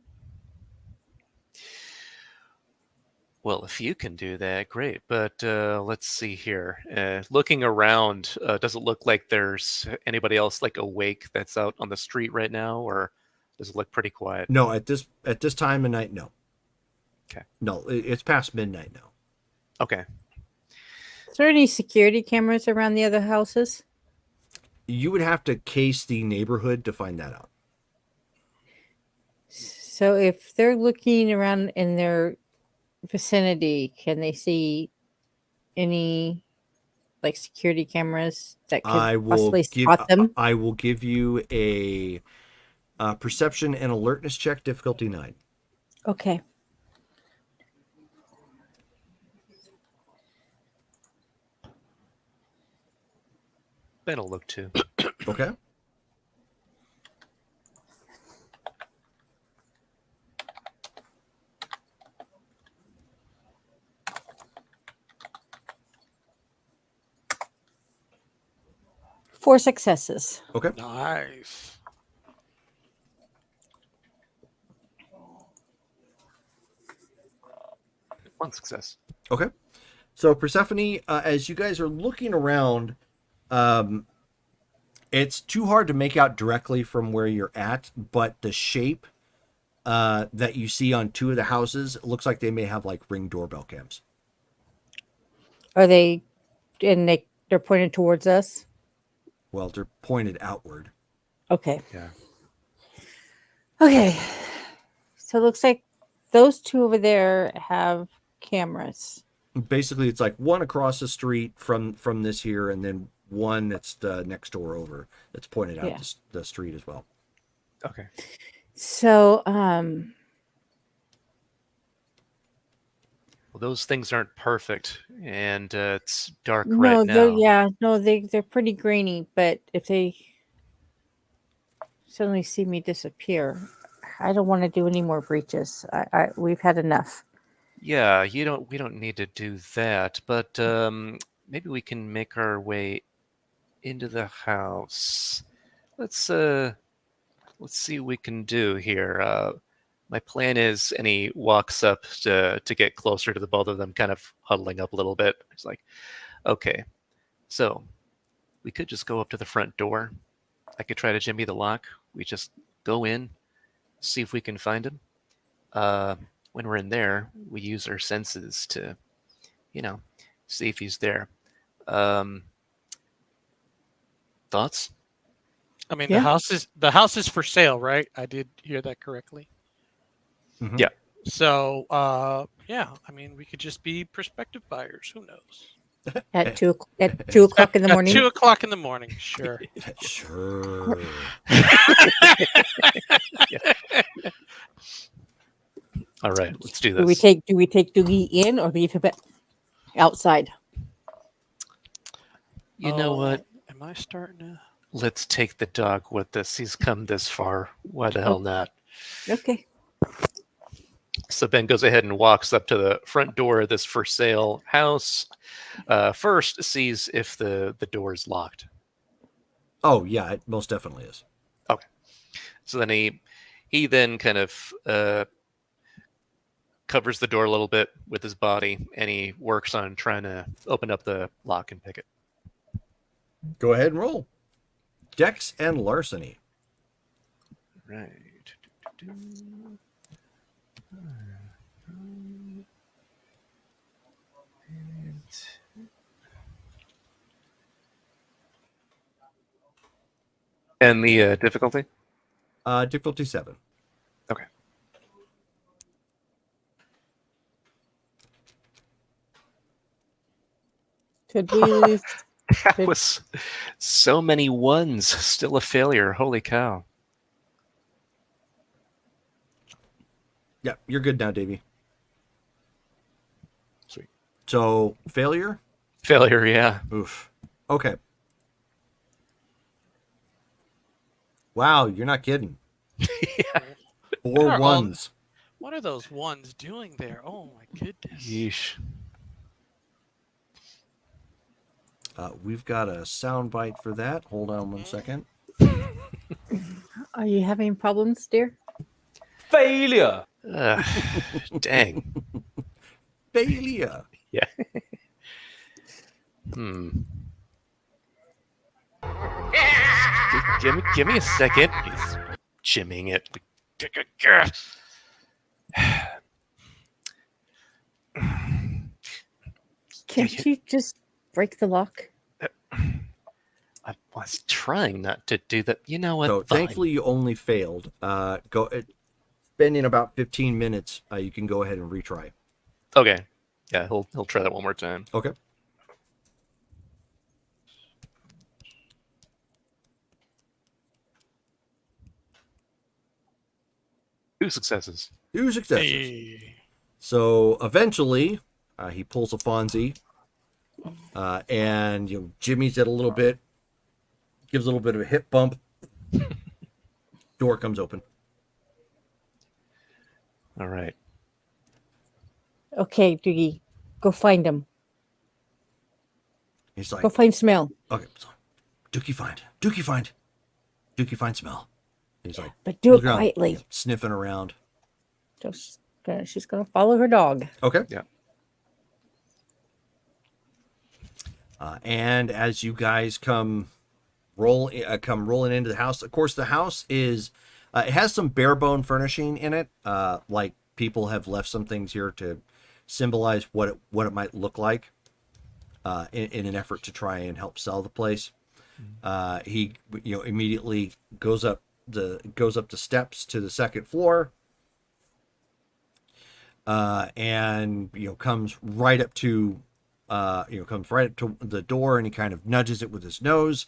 Well, if you can do that, great. But let's see here. Looking around, does it look like there's anybody else like awake that's out on the street right now, or does it look pretty quiet? No, at this time of night, no. Okay. No, it's past midnight now. Okay. Is there any security cameras around the other houses? You would have to case the neighborhood to find that out. So, if they're looking around in their vicinity, can they see any like security cameras that could I will possibly give spot them? I will give you a perception and alertness check, difficulty 9. Okay. That'll look too. Okay. Four successes. Okay. Nice. One success. Okay. So Persephone, as you guys are looking around, it's too hard to make out directly from where you're at, but the shape that you see on 2 of the houses looks like they may have like Ring doorbell cams. Are they? And they're pointed towards us. Well, they're pointed outward. Okay. Yeah. Okay. So it looks like those 2 over there have cameras. Basically, it's like one across the street from this here, and then one that's the next door over that's pointed out Yeah. the street as well. Okay. So, Well, those things aren't perfect, and it's dark no, right now. they're pretty grainy. But if they suddenly see me disappear, I don't want to do any more breaches. We've had enough. Yeah, we don't need to do that, but maybe we can make our way into the house. Let's see what we can do here. My plan is, and he walks up to get closer to the both of them, kind of huddling up a little bit. He's like, okay, so we could just go up to the front door. I could try to jimmy the lock. We just go in, see if we can find him. when we're in there, we use our senses to, see if he's there. Thoughts? I mean, Yeah. the house is for sale, right? I did hear that correctly. Mhm. Yeah. So, yeah, I mean, we could just be prospective buyers. Who knows? At 2 o'clock in the At morning. 2 o'clock in the morning, sure. Sure. All right, let's do Do we this. take Doogie in or leave him outside? You know what? Am I starting to? Let's take the dog with us. He's come this far. Why the hell not? Okay. So Ben goes ahead and walks up to the front door of this for sale house. First, sees if the door is locked. Oh yeah, it most definitely is. So then he then kind of covers the door a little bit with his body, and he works on trying to open up the lock and pick it. Go ahead and roll. Dex and larceny. Right. And the difficulty? Difficulty 7. Okay. Could we leave? That was so many ones. Still a failure. Holy cow. Yeah, you're good now, Davey. Sweet. So failure. Failure, yeah. Oof. Okay. Wow, you're not kidding. Yeah. 4 What are all- ones. What are those ones doing there? Oh my goodness. Yeesh. We've got a sound bite for that. Hold on 1 second. Are you having problems, dear? Failure. Dang. Failure. Yeah. Hmm. Give me a second. He's jimming it. Can't you just break the lock? I was trying not to do that. You know what? So Fine. thankfully you only failed. Spending about 15 minutes, you can go ahead and retry. Okay. Yeah, he'll try that one more time. Okay. Two successes. 2 successes. Hey. So eventually, he pulls a Fonzie, and jimmies it a little bit, gives a little bit of a hip bump. Door comes open. All right. Okay, Doogie, go find him. He's like, Go find Smell. okay, so, Dookie find, Dookie find, Dookie find smell. He's like, But do it looking around, quietly. sniffing around. She's gonna follow her dog. Okay. Yeah. And as you guys come rolling into the house, of course, the house is it has some bare bone furnishing in it. Like people have left some things here to symbolize what it might look like, in an effort to try and help sell the place. He immediately goes up the steps to the second floor. And comes right up to the door, and he kind of nudges it with his nose.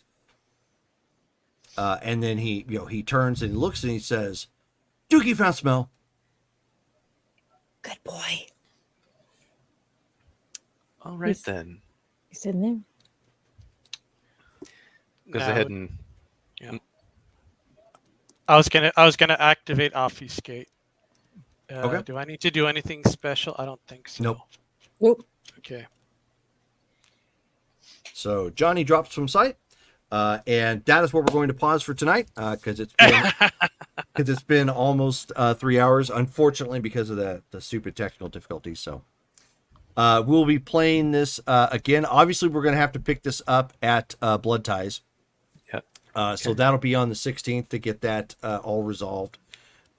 And then he turns and he looks and he says, "Dookie found smell." Good boy. All right He's- then. He's in there. Goes Now- ahead and I was gonna activate obfuscate. Okay. Do I need to do anything special? I don't think so. Nope. Nope. Okay. So Johnny drops from sight, and that is what we're going to pause for tonight, because it's been almost 3 hours, unfortunately, because of the stupid technical difficulties. So we'll be playing this again. Obviously, we're going to have to pick this up at Blood Ties. Yep. So that'll be on the 16th to get that all resolved.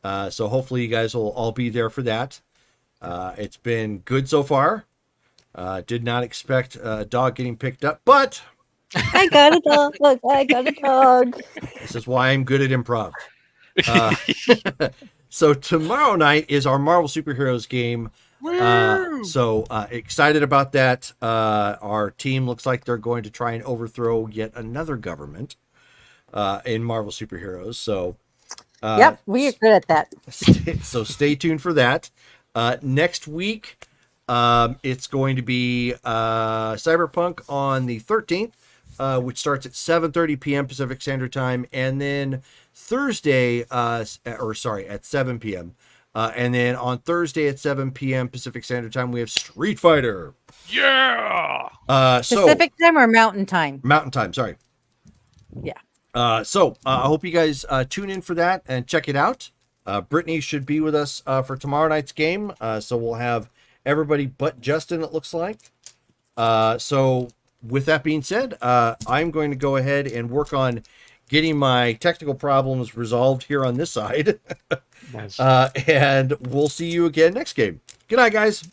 So hopefully you guys will all be there for that. It's been good so far. Did not expect a dog getting picked up, but I got a dog. Look, I got a dog. this is why I'm good at improv. So tomorrow night is our Marvel Superheroes game. So excited about that. Our team looks like they're going to try and overthrow yet another government in Marvel Superheroes. So Yep, we are good at that. so stay tuned for that. Next week, it's going to be Cyberpunk on the 13th, which starts at 7:30 p.m. Pacific Standard Time, and then Thursday, at 7 p.m. And then on Thursday at 7 p.m. Pacific Standard Time, we have Street Fighter. Yeah. Pacific time or Mountain time? Mountain Time, sorry. Yeah. So I hope you guys tune in for that and check it out. Brittany should be with us for tomorrow night's game. So we'll have everybody but Justin, it looks like. So with that being said, I'm going to go ahead and work on getting my technical problems resolved here on this side. Nice. And we'll see you again next game. Good night, guys.